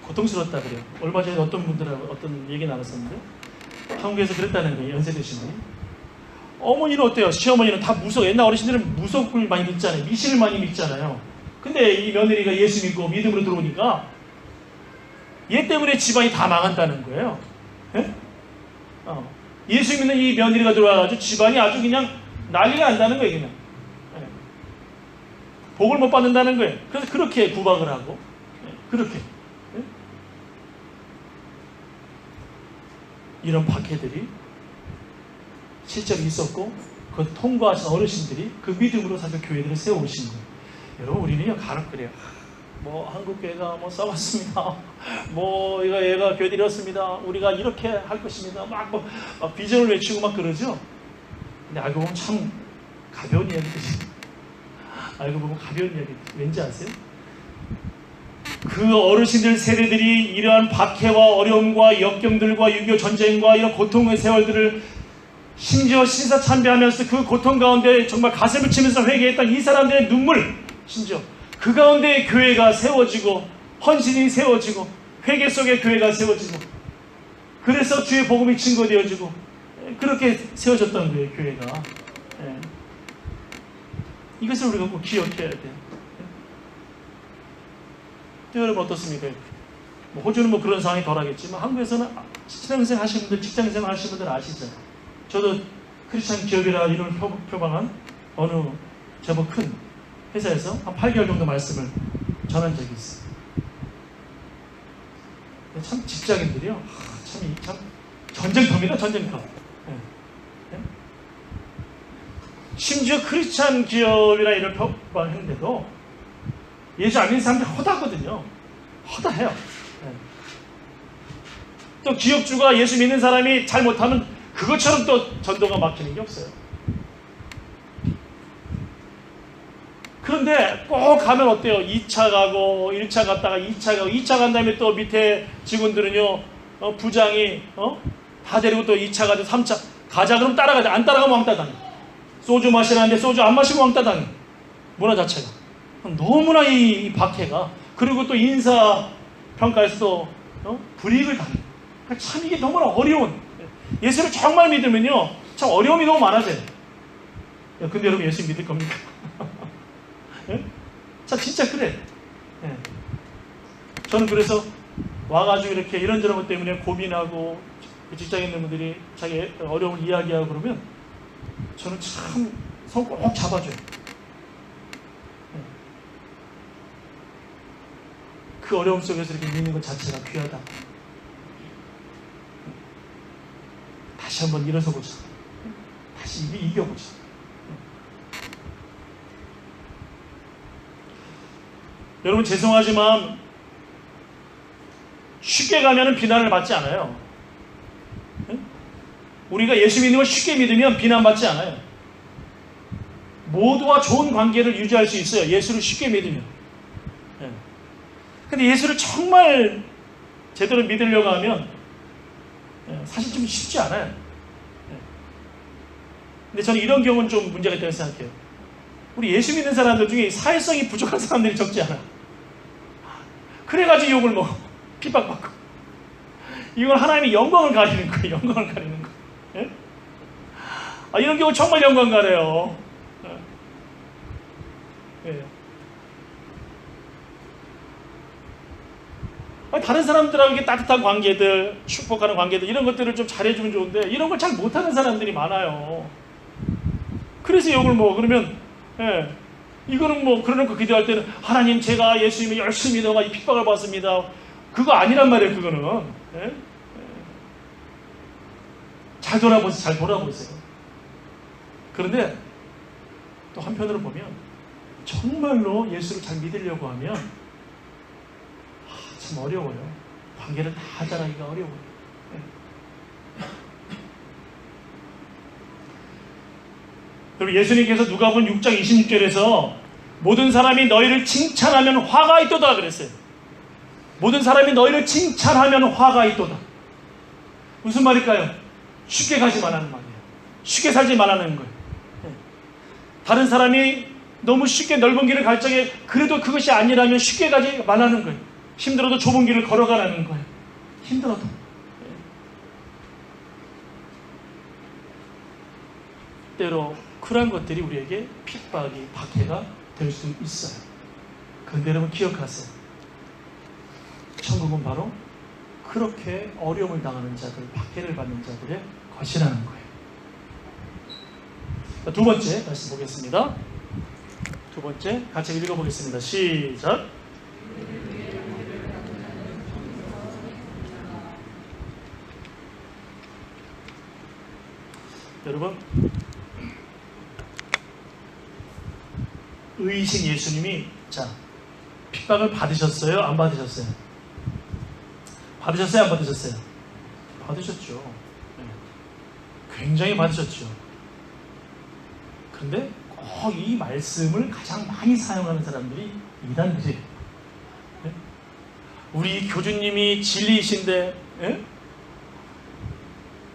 고통스럽다 그래요. 얼마 전에 어떤 분들하고 어떤 얘기 나눴었는데 한국에서 그랬다는 거예요. 연세 드신 분이. 어머니는 어때요? 시어머니는 다 무속, 옛날 어르신들은 무속을 많이 믿잖아요. 미신을 많이 믿잖아요. 근데 이 며느리가 예수 믿고 믿음으로 들어오니까 얘 때문에 집안이 다 망한다는 거예요. 예? 예수 믿는 이 며느리가 들어와가지고 집안이 아주 그냥 난리가 난다는 거예요. 그냥 복을 못 받는다는 거예요. 그래서 그렇게 구박을 하고 그렇게 이런 박해들이 실제로 있었고 그걸 통과하신 어르신들이 그 믿음으로 사실 교회들을 세워오신 거예요. 여러분 우리는요 간혹 그래요. 뭐 한국 교회가 뭐 썩었습니다. 뭐 얘가 교회들이 이렇습니다. 우리가 이렇게 할 것입니다. 막 비전을 외치고 막 그러죠. 근데 알고 보면 참 가벼운 이야기들이. 알고 보면 가벼운 이야기. 왠지 아세요? 그 어르신들 세대들이 이러한 박해와 어려움과 역경들과 6.25 전쟁과 이런 고통의 세월들을 심지어 신사참배하면서 그 고통 가운데 정말 가슴을 치면서 회개했던 이 사람들의 눈물, 심지어 그 가운데 교회가 세워지고 헌신이 세워지고 회개 속에 교회가 세워지고 그래서 주의 복음이 증거되어지고 그렇게 세워졌던 거예요. 교회가. 이것을 우리가 꼭 기억해야 돼요. 또 여러분 어떻습니까? 뭐 호주는 뭐 그런 상황이 덜하겠지만 한국에서는 신앙생활 하시는 분들, 직장생활 하시는 분들 아시죠? 저도 크리스찬 기업이라 이름을 표방한 어느 제법 큰 회사에서 한 8개월 정도 말씀을 전한 적이 있어요. 참 직장인들이요. 참 전쟁터입니다. 전쟁터. 심지어 크리스찬 기업이라 이런 표방했는데도 예수 안 믿는 사람들이 허다거든요. 허다해요. 또 기업주가 예수 믿는 사람이 잘못하면 그것처럼 또 전도가 막히는 게 없어요. 그런데 꼭 가면 어때요? 2차 가고 1차 갔다가 2차 가고 2차 간 다음에 또 밑에 직원들은요 부장이 다 데리고 또 2차 가고 3차 가자 그러면 따라가자. 안 따라가면 왕따 당해. 소주 마시라는데 소주 안 마시면 왕따 당해. 문화 자체가 너무나 이 박해가. 그리고 또 인사 평가에서도 불이익을 당해. 참 이게 너무나 어려운. 예수를 정말 믿으면요 참 어려움이 너무 많아져요. 근데 여러분 예수 믿을 겁니까? 참 진짜 그래. 저는 그래서 와가지고 이렇게 이런저런 것 때문에 고민하고 직장에 있는 분들이 자기 어려움을 이야기하고 그러면 저는 참 손 꼭 잡아줘요. 그 어려움 속에서 이렇게 믿는 것 자체가 귀하다. 다시 한번 일어서 보자. 다시 이겨보자. 여러분 죄송하지만 쉽게 가면 비난을 받지 않아요. 우리가 예수 믿는 걸 쉽게 믿으면 비난받지 않아요. 모두와 좋은 관계를 유지할 수 있어요. 예수를 쉽게 믿으면. 근데 예수를 정말 제대로 믿으려고 하면 사실 좀 쉽지 않아요. 근데 저는 이런 경우는 좀 문제가 있다고 생각해요. 우리 예수 믿는 사람들 중에 사회성이 부족한 사람들이 적지 않아. 그래가지고 욕을 먹어. 핍박받고. 이건 하나님의 영광을 가리는 거예요. 영광을 가리는 거. 예? 이런 경우 정말 영광 가려요. 예. 다른 사람들하고 이렇게 따뜻한 관계들, 축복하는 관계들 이런 것들을 좀 잘해주면 좋은데 이런 걸 잘 못하는 사람들이 많아요. 그래서 욕을 먹어. 그러면 이거는 뭐 그러놓고 기도할 때는 하나님 제가 예수님을 열심히 믿어가 이 핍박을 받습니다. 그거 아니란 말이에요. 그거는. 잘 돌아보세요. 그런데 또 한편으로 보면 정말로 예수를 잘 믿으려고 하면 참 어려워요. 관계를 다 잘하기가 어려워요. 그리고 예수님께서 누가복음 6장 26절에서 모든 사람이 너희를 칭찬하면 화가 있도다 그랬어요. 모든 사람이 너희를 칭찬하면 화가 있도다. 무슨 말일까요? 쉽게 가지 말라는 말이에요. 쉽게 살지 말라는 거예요. 다른 사람이 너무 쉽게 넓은 길을 갈 적에 그래도 그것이 아니라면 쉽게 가지 말라는 거예요. 힘들어도 좁은 길을 걸어가라는 거예요. 힘들어도. 때로 그러한 것들이 우리에게 핍박이, 박해가 될 수 있어요. 그런데 여러분 기억하세요. 천국은 바로 그렇게 어려움을 당하는 자들, 박해를 받는 자들의 것이라는 거예요. 두 번째 말씀 보겠습니다. 두 번째 같이 읽어보겠습니다. 시작. 여러분, 의이신 예수님이 핍박을 받으셨어요? 안 받으셨어요? 받으셨어요? 안 받으셨어요? 받으셨죠. 굉장히 받으셨죠. 그런데 꼭 이 말씀을 가장 많이 사용하는 사람들이 이단들이에요. 우리 교주님이 진리이신데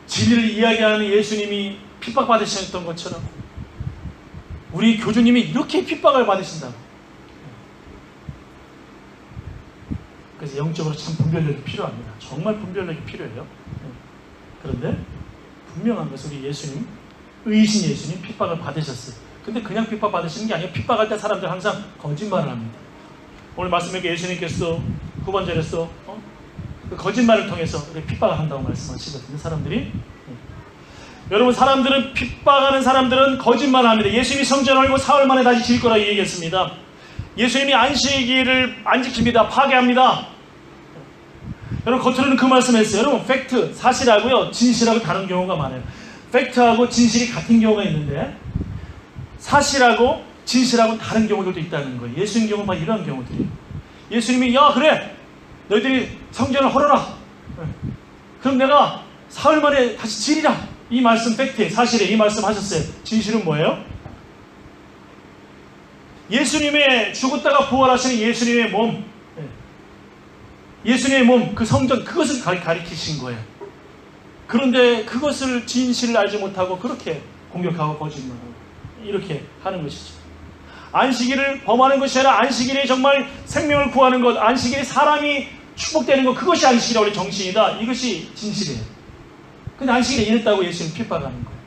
진리를 이야기하는 예수님이 핍박받으셨던 것처럼 우리 교주님이 이렇게 핍박을 받으신다고. 그래서 영적으로 참 분별력이 필요합니다. 정말 분별력이 필요해요. 그런데 분명한 것은 우리 예수님, 의이신 예수님 핍박을 받으셨어요. 근데 그냥 핍박 받으시는 게 아니에요. 핍박할 때 사람들 항상 거짓말을 합니다. 오늘 말씀에 예수님께서 후반절에서 그 거짓말을 통해서 핍박을 한다고 말씀하시거든요. 사람들이. 여러분, 사람들은 핍박하는 사람들은 거짓말을 합니다. 예수님이 성전을 열고 사흘 만에 다시 지을 거라고 얘기했습니다. 예수님이 안식일을 안 지킵니다. 파괴합니다. 여러분, 겉으로는 그 말씀했어요. 여러분, 팩트, 사실하고요 진실하고 다른 경우가 많아요. 팩트하고 진실이 같은 경우가 있는데 사실하고 진실하고 다른 경우들도 있다는 거예요. 예수님 경우는 바로 이런 경우들이에요. 예수님이 그래 너희들이 성전을 헐어라. 그럼 내가 사흘 만에 다시 지으리라. 이 말씀 팩트에 사실에 이 말씀 하셨어요. 진실은 뭐예요? 예수님의 죽었다가 부활하시는 예수님의 몸, 예수님의 몸, 그 성전, 그것을 가리키신 거예요. 그런데 그것을 진실을 알지 못하고 그렇게 공격하고 거짓말하고 이렇게 하는 것이죠. 안식일을 범하는 것이 아니라 안식일에 정말 생명을 구하는 것, 안식일에 사람이 축복되는 것, 그것이 안식일의 원래 정신이다. 이것이 진실이에요. 근데 안식일에 이랬다고 예수님 핍박하는 거예요.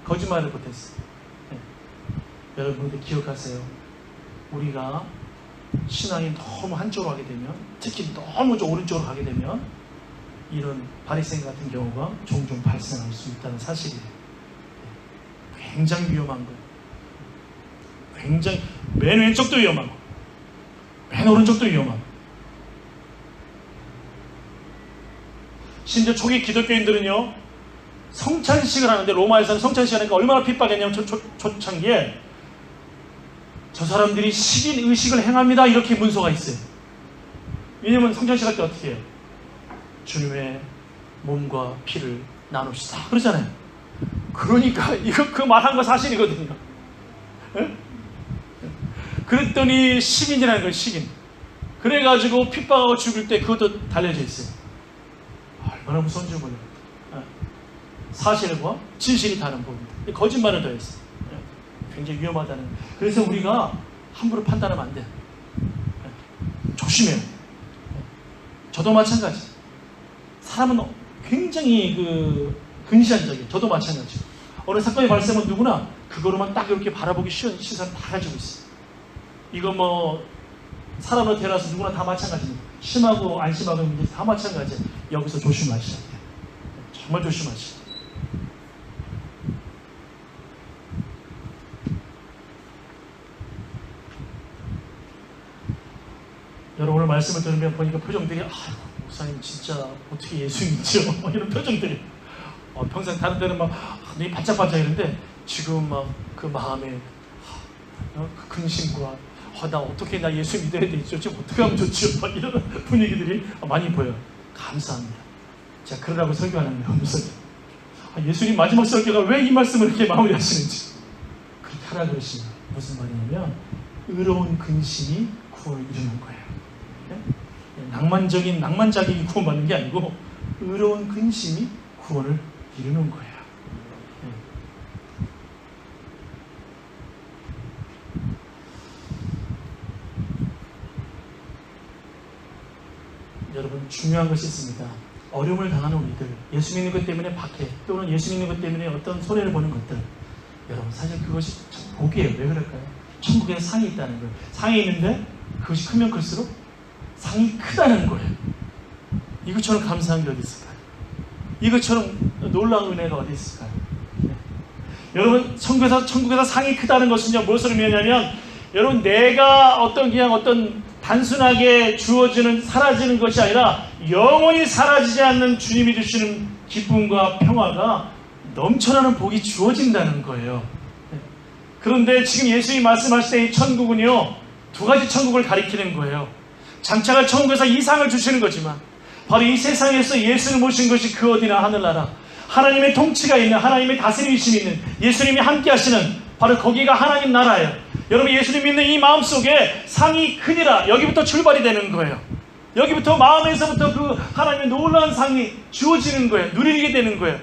거짓말을 못했어요. 여러분들 기억하세요. 우리가 신앙이 너무 한쪽으로 가게 되면, 특히 너무 오른쪽으로 가게 되면 이런 바리새인 같은 경우가 종종 발생할 수 있다는 사실이에요. 굉장히 위험한 거예요. 굉장히 맨 왼쪽도 위험하고 맨 오른쪽도 위험하고. 심지어 초기 기독교인들은요 성찬식을 하는데, 로마에서는 성찬식을 하니까 얼마나 핍박했냐면 초창기에 저 사람들이 식인 의식을 행합니다 이렇게 문서가 있어요. 왜냐면 성찬식 할 때 어떻게 해요? 주님의 몸과 피를 나눕시다 그러잖아요. 그러니까 이거 그 말한 거 사실이거든요. 그랬더니 식인이라는 거예요. 식인. 그래가지고 핍박하고 죽을 때 그것도 달려져 있어요. 얼마나 무서운 줄 몰라요. 사실과 진실이 다른 부분입니다. 거짓말을 더했어요. 굉장히 위험하다는. 그래서 우리가 함부로 판단하면 안 돼요. 조심해요. 저도 마찬가지. 사람은 굉장히 근시안적이에요. 저도 마찬가지. 어느 사건이 발생하면 누구나 그거로만 딱 이렇게 바라보기 쉬운 시선을 다 가지고 있어요. 이거 뭐 사람으로 태어나서 누구나 다 마찬가지입니다. 심하고 안 심하고 문제 다 마찬가지예요. 여기서 조심하셔야 돼요. 정말 조심하셔야 돼요. 여러분 오늘 말씀을 들으면 보니까 표정들이 목사님 진짜 어떻게 예수 믿죠? 이런 표정들이 평생 다른 때는 막 눈이 반짝반짝 이런데 지금 막 그 마음에 그 근심과 나 어떻게 나 예수 믿어야 되죠? 지금 어떻게 하면 좋죠? 막 이런 분위기들이 많이 보여요. 감사합니다. 제가 그러라고 설교하는 거예요. 무슨 예수님 마지막 설교가 왜 이 말씀을 이렇게 마무리하시는지 그렇게 하라 그러시면 무슨 말이냐면 의로운 근심이 구원을 이루는 거예요. 낭만적인 구원받는 게 아니고 의로운 근심이 구원을 이루는 거예요. 여러분 중요한 것이 있습니다. 어려움을 당하는 우리들, 예수 믿는 것 때문에 박해 또는 예수 믿는 것 때문에 어떤 손해를 보는 것들, 여러분 사실 그것이 복이에요. 왜 그럴까요? 천국에 상이 있다는 거예요. 상이 있는데 그것이 크면 클수록 상이 크다는 거예요. 이것처럼 감사한 게 어디 있을까요? 이것처럼 놀라운 은혜가 어디 있을까요? 네. 여러분 천국에서 상이 크다는 것은요 무엇을 의미하냐면 여러분 내가 어떤 단순하게 주어지는 사라지는 것이 아니라 영원히 사라지지 않는 주님이 주시는 기쁨과 평화가 넘쳐나는 복이 주어진다는 거예요. 네. 그런데 지금 예수님이 말씀하실 때 이 천국은요 두 가지 천국을 가리키는 거예요. 장차가 천국에서 이 상을 주시는 거지만 바로 이 세상에서 예수를 모신 것이 그 어디나 하늘나라, 하나님의 통치가 있는, 하나님의 다스리심이 있는, 예수님이 함께 하시는 바로 거기가 하나님 나라예요. 여러분 예수님 믿는 이 마음속에 상이 크니라, 여기부터 출발이 되는 거예요. 여기부터 마음에서부터 그 하나님의 놀라운 상이 주어지는 거예요. 누리게 되는 거예요.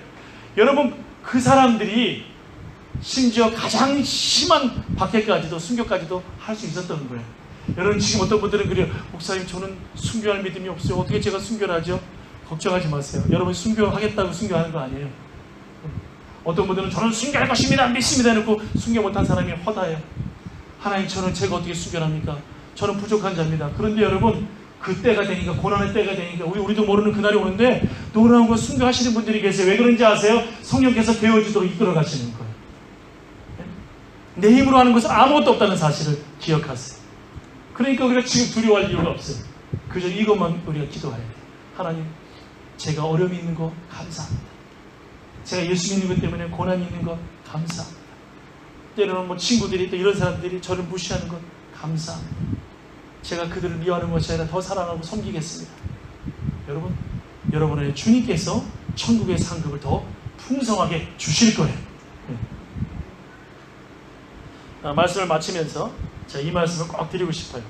여러분 그 사람들이 심지어 가장 심한 박해까지도 순교까지도 할 수 있었던 거예요. 여러분 지금 어떤 분들은 그래요. 목사님 저는 순교할 믿음이 없어요. 어떻게 제가 순교를 하죠? 걱정하지 마세요. 여러분 순교하겠다고 순교하는 거 아니에요. 어떤 분들은 저는 순교할 것입니다 믿습니다 해놓고 순교 못한 사람이 허다해요. 하나님 저는 제가 어떻게 순교를 합니까? 저는 부족한 자입니다. 그런데 여러분 그 때가 되니까, 고난의 때가 되니까 우리도 모르는 그날이 오는데 놀라운 건 순교하시는 분들이 계세요. 왜 그런지 아세요? 성령께서 되어주도록 이끌어 가시는 거예요. 내 힘으로 하는 것은 아무것도 없다는 사실을 기억하세요. 그러니까 우리가 지금 두려워할 이유가 없어요. 그저 이것만 우리가 기도해야 돼요. 하나님 제가 어려움이 있는 거 감사합니다. 제가 예수 믿는 것 때문에 고난이 있는 것 감사합니다. 때로는 뭐 친구들이 또 이런 사람들이 저를 무시하는 것 감사합니다. 제가 그들을 미워하는 것이 아니라 더 사랑하고 섬기겠습니다. 여러분, 여러분의 주님께서 천국의 상급을 더 풍성하게 주실 거예요. 말씀을 마치면서 제가 이 말씀을 꼭 드리고 싶어요.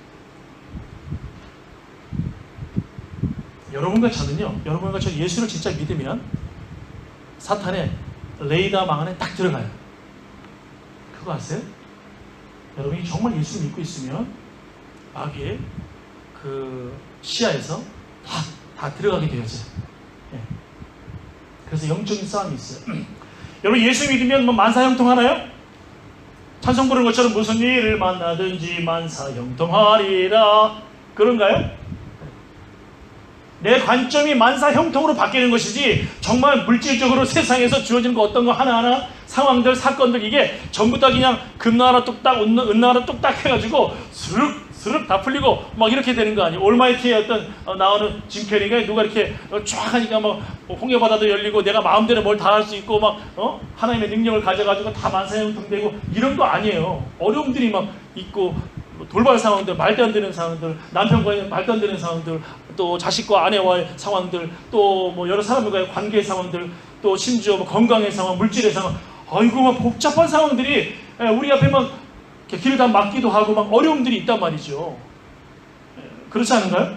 여러분과 저는요, 여러분과 저 예수를 진짜 믿으면 사탄의 레이더 망 안에 딱 들어가요. 그거 아세요? 여러분이 정말 예수를 믿고 있으면 마귀의 그 시야에서 다 들어가게 되어져요. 네. 그래서 영적인 싸움이 있어요. 여러분 예수 믿으면 뭐 만사형통하나요? 찬송 부르는 것처럼 무슨 일을 만나든지 만사형통하리라 그런가요? 내 관점이 만사형통으로 바뀌는 것이지 정말 물질적으로 세상에서 주어지는 거 어떤 거 하나하나 상황들 사건들 이게 전부 다 그냥 금나라 뚝딱 은나라 뚝딱 해가지고 스륵 다 풀리고 막 이렇게 되는 거 아니에요. 올마이티의 어떤 나오는 짐 캐리가 누가 이렇게 쫙 하니까 막 홍해바다도 열리고 내가 마음대로 뭘 다 할 수 있고 막 하나님의 능력을 가져가지고 다 만사형통되고 이런 거 아니에요. 어려움들이 막 있고 돌발 상황들, 말도 안 되는 상황들, 남편과의 말도 안 되는 상황들, 또 자식과 아내와의 상황들, 또 뭐 여러 사람들과의 관계의 상황들, 또 심지어 뭐 건강의 상황, 물질의 상황, 아이고 막 복잡한 상황들이 우리 앞에 막 길을 다 막기도 하고 막 어려움들이 있단 말이죠. 그렇지 않은가요?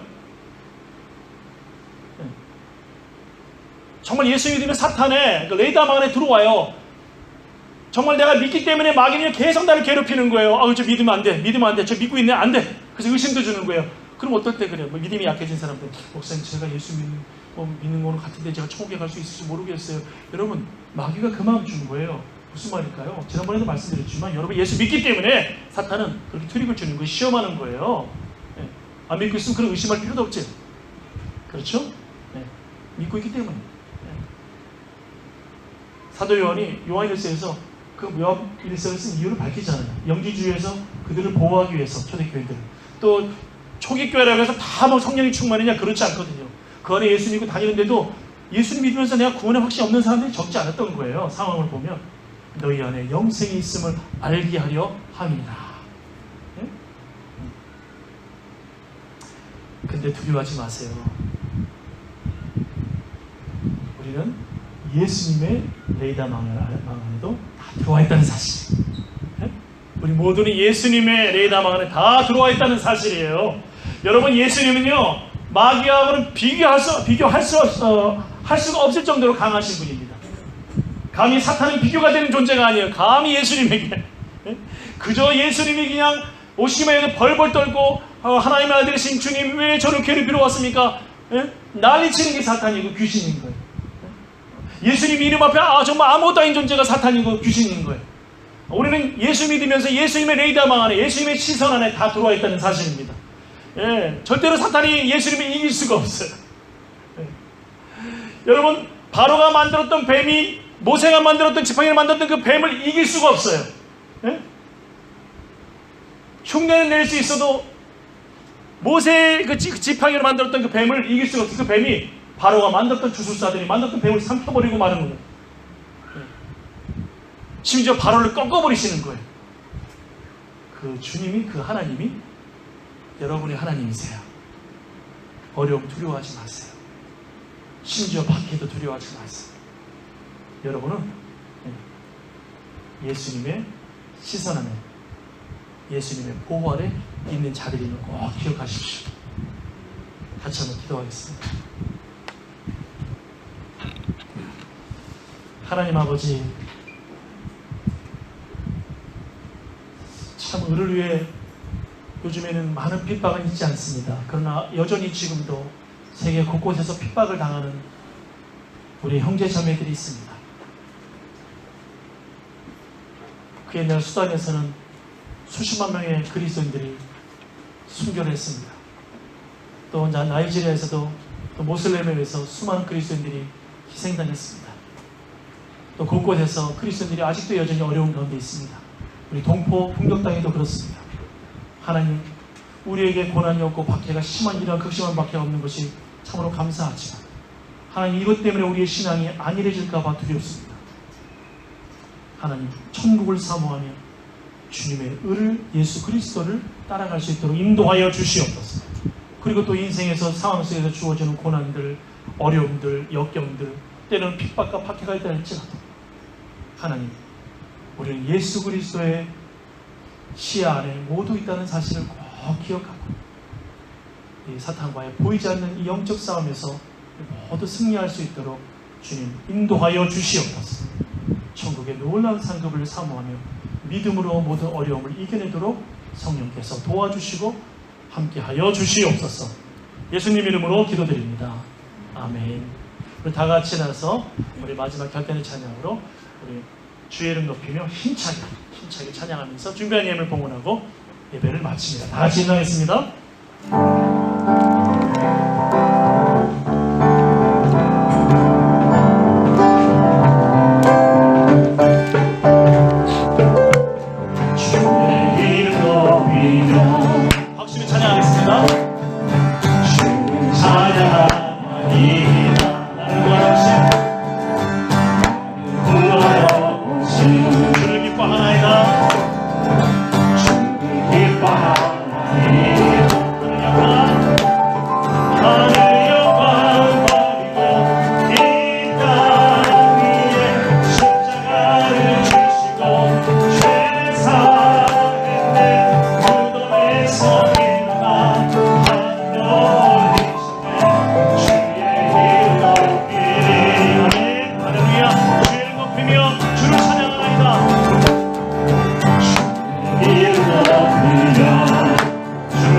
정말 예수 믿으면 사탄의 레이더망 안에 들어와요. 정말 내가 믿기 때문에 마귀는 계속 나를 괴롭히는 거예요. 저 믿으면 안 돼. 믿으면 안 돼. 저 믿고 있네. 안 돼. 그래서 의심도 주는 거예요. 그럼 어떨 때 그래요? 믿음이 약해진 사람들. 목사님 제가 예수 믿는 거는 같은데 제가 천국에 갈 수 있을지 모르겠어요. 여러분 마귀가 그 마음 주는 거예요. 무슨 말일까요? 지난번에도 말씀드렸지만 여러분 예수 믿기 때문에 사탄은 그렇게 트릭을 주는 거예요. 시험하는 거예요. 네. 안 믿고 있으면 그런 의심할 필요도 없지. 그렇죠? 네. 믿고 있기 때문에. 네. 사도 요한이 요한일서에서 그 요한일서를 쓴 이유를 밝히잖아요. 영지주의에서 그들을 보호하기 위해서 초대교회들 또 초기 교회라고 해서 다 뭐 성령이 충만이냐? 그렇지 않거든요. 그 안에 예수 믿고 다니는데도 예수 믿으면서 내가 구원에 확신이 없는 사람들이 적지 않았던 거예요. 상황을 보면 너희 안에 영생이 있음을 알게 하려 함이라. 네? 근데 두려워하지 마세요. 우리는 예수님의 레이더 망 안에도 다 들어와 있다는 사실. 네? 우리 모두는 예수님의 레이더 망 안에 다 들어와 있다는 사실이에요. 여러분, 예수님은요 마귀하고는 비교할 수가 없을 정도로 강하신 분입니다. 감히 사탄은 비교가 되는 존재가 아니에요. 감히 예수님에게 그저 예수님이 그냥 오시기만 해도 벌벌 떨고 하나님의 아들이신 주님 왜 저를 괴롭히러 왔습니까? 난리치는 게 사탄이고 귀신인 거예요. 예수님 이름 앞에 정말 아무것도 아닌 존재가 사탄이고 귀신인 거예요. 우리는 예수 믿으면서 예수님의 레이더망 안에, 예수님의 시선 안에 다 들어와 있다는 사실입니다. 절대로 사탄이 예수님을 이길 수가 없어요. 여러분, 바로가 만들었던 뱀이, 모세가 만들었던 지팡이를 만들었던 그 뱀을 이길 수가 없어요. 흉내는 낼 수 있어도 모세의 그 지팡이를 만들었던 그 뱀을 이길 수가 없어요. 그 뱀이 바로가 만들었던 주술사들이 만들었던 뱀을 삼켜버리고 마는 거예요. 심지어 바로를 꺾어버리시는 거예요. 그 주님이, 그 하나님이 여러분의 하나님이세요. 어려움 두려워하지 마세요. 심지어 박해도 두려워하지 마세요. 여러분은 예수님의 시선 안에, 예수님의 보호 아래 있는 자들임을 꼭 기억하십시오. 같이 한번 기도하겠습니다. 하나님 아버지, 참 을을 위해 요즘에는 많은 핍박은 있지 않습니다. 그러나 여전히 지금도 세계 곳곳에서 핍박을 당하는 우리 형제 자매들이 있습니다. 그 옛날 수단에서는 수십만 명의 그리스도인들이 순교를 했습니다. 또 나이지리아에서도 또 모슬렘에 의해서 수많은 그리스도인들이 희생당했습니다. 또 곳곳에서 그리스도인들이 아직도 여전히 어려운 가운데 있습니다. 우리 동포 풍경 땅에도 그렇습니다. 하나님, 우리에게 고난이 없고 박해가 심한 이런 극심한 박해가 없는 것이 참으로 감사하지만 하나님, 이것 때문에 우리의 신앙이 안일해질까 봐 두렵습니다. 하나님, 천국을 사모하며 주님의 의를, 예수 그리스도를 따라갈 수 있도록 인도하여 주시옵소서. 그리고 또 인생에서 상황 속에서 주어지는 고난들, 어려움들, 역경들, 때로는 핍박과 박해가 있다 할지라도 하나님, 우리는 예수 그리스도의 시야 안에 모두 있다는 사실을 꼭 기억하고 이 사탄과의 보이지 않는 이 영적 싸움에서 모두 승리할 수 있도록 주님 인도하여 주시옵소서. 천국의 놀라운 상급을 사모하며 믿음으로 모든 어려움을 이겨내도록 성령께서 도와주시고 함께하여 주시옵소서. 예수님 이름으로 기도드립니다. 아멘. 우리 다 같이 나서 우리 마지막 결단의 찬양으로 우리 주의 이름 높이며 힘차게 찬양하면서 준비한 예물을 봉헌하고 예배를 마칩니다. 다 같이 인도하겠습니다. 박수를 찬양하겠습니다. 주님 찬양하니이다. 나를 구원하신 주를 기뻐하나이다. 주를 기뻐하나이다. 하늘 영광 버리고 이 땅 위에 십자가를 주시고 죄사했네. 무덤에서 일어나 하늘 올리시네. 주의 이름 높이리. 아멘. 할렐루야. 주의 이름 높이며 주를 찬양하나이다. 주의 이름 높이며 주를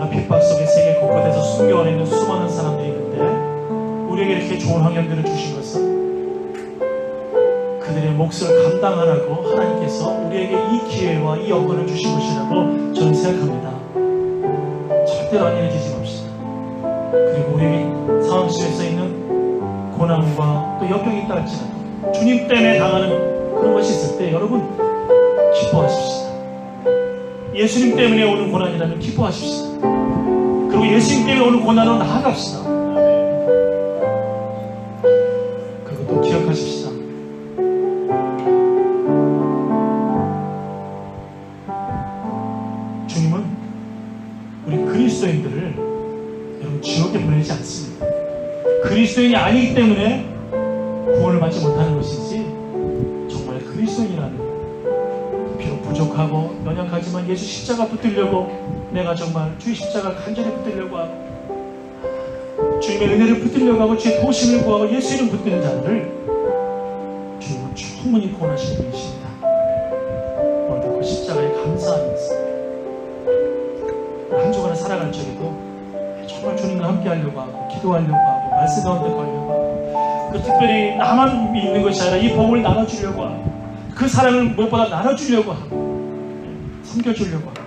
고난과 핍박 속에 세계 곳곳에서 순교하고 있는 수많은 사람들이 있는데 우리에게 이렇게 좋은 환경들을 주신 것은 그들의 몫을 감당하라고 하나님께서 우리에게 이 기회와 이 여건을 주신 것이라고 저는 생각합니다. 절대로 안일해지지 맙시다. 그리고 우리에게 상황 속에서 있는 고난과 또 역경이 있다 할지라도 주님 때문에 당하는 그런 것이 있을 때 여러분 기뻐하십시다. 예수님 때문에 오는 고난이라면 기뻐하십시다. 그리고 예수님 때문에 오는 고난으로 나아갑시다. 그것도 기억하십시다. 주님은 우리 그리스도인들을 여러분 지옥에 보내지 않습니다. 그리스도인이 아니기 때문에 구원을 받지 못하는 것이지 정말 그리스도인이라는 비록 부족하고 연약하지만 예수 십자가 붙들려고 내가 정말 주의 십자가 간절히 붙들려고 하고 주님의 은혜를 붙들려고 하고 주의 도심을 구하고 예수 이름 붙드는 자들을 주님은 충분히 구원하시는 분이십니다. 오늘도 그 십자가에 감사하면서 한 주간을 살아갈 적에도 정말 주님과 함께 하려고 하고 기도하려고 하고 말씀 가운데 가려고 하고 그 특별히 나만 믿는 것이 아니라 이 복을 나눠주려고 하고 그 사랑을 무엇보다 나눠주려고 하고 섬겨주려고 하고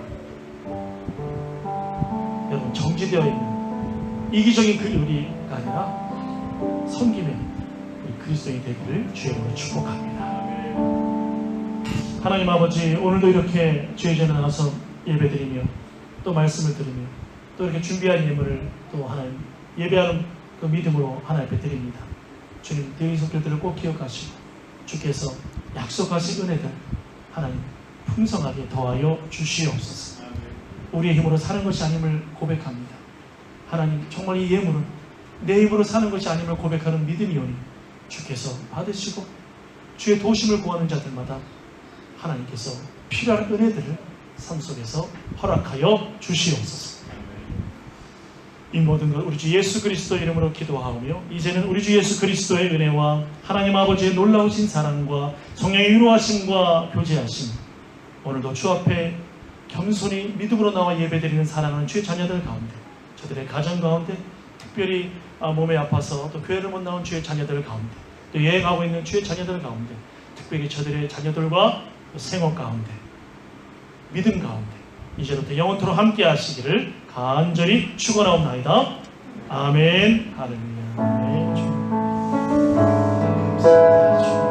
여러분 정지되어 있는 이기적인 그 요리가 아니라 섬기는 그리스도인이 되기를 주의 이름으로 축복합니다. 하나님 아버지 오늘도 이렇게 주의 전에 나와서 예배드리며 또 말씀을 들으며 또 이렇게 준비한 예물을 또 하나님 예배하는 그 믿음으로 하나님 앞에 드립니다. 주님 대의 손길들을 꼭 기억하시고 주께서 약속하신 은혜들 하나님 풍성하게 더하여 주시옵소서. 우리의 힘으로 사는 것이 아님을 고백합니다. 하나님 정말 이 예물은 내 힘으로 사는 것이 아님을 고백하는 믿음이오니 주께서 받으시고 주의 도심을 구하는 자들마다 하나님께서 필요한 은혜들을 삶 속에서 허락하여 주시옵소서. 이 모든 것 우리 주 예수 그리스도 이름으로 기도하오며 이제는 우리 주 예수 그리스도의 은혜와 하나님 아버지의 놀라우신 사랑과 성령의 위로하심과 교제하심 오늘도 주 앞에 겸손히 믿음으로 나와 예배드리는 사랑하는 주의 자녀들 가운데 저들의 가정 가운데 특별히 몸에 아파서 또 교회를 못 나온 주의 자녀들 가운데 또 여행하고 있는 주의 자녀들 가운데 특별히 저들의 자녀들과 생업 가운데 믿음 가운데 이제부터 영원토록 함께 하시기를 간절히 축원하옵나이다. 아멘. 할렐루야. 아멘. 감사합니다.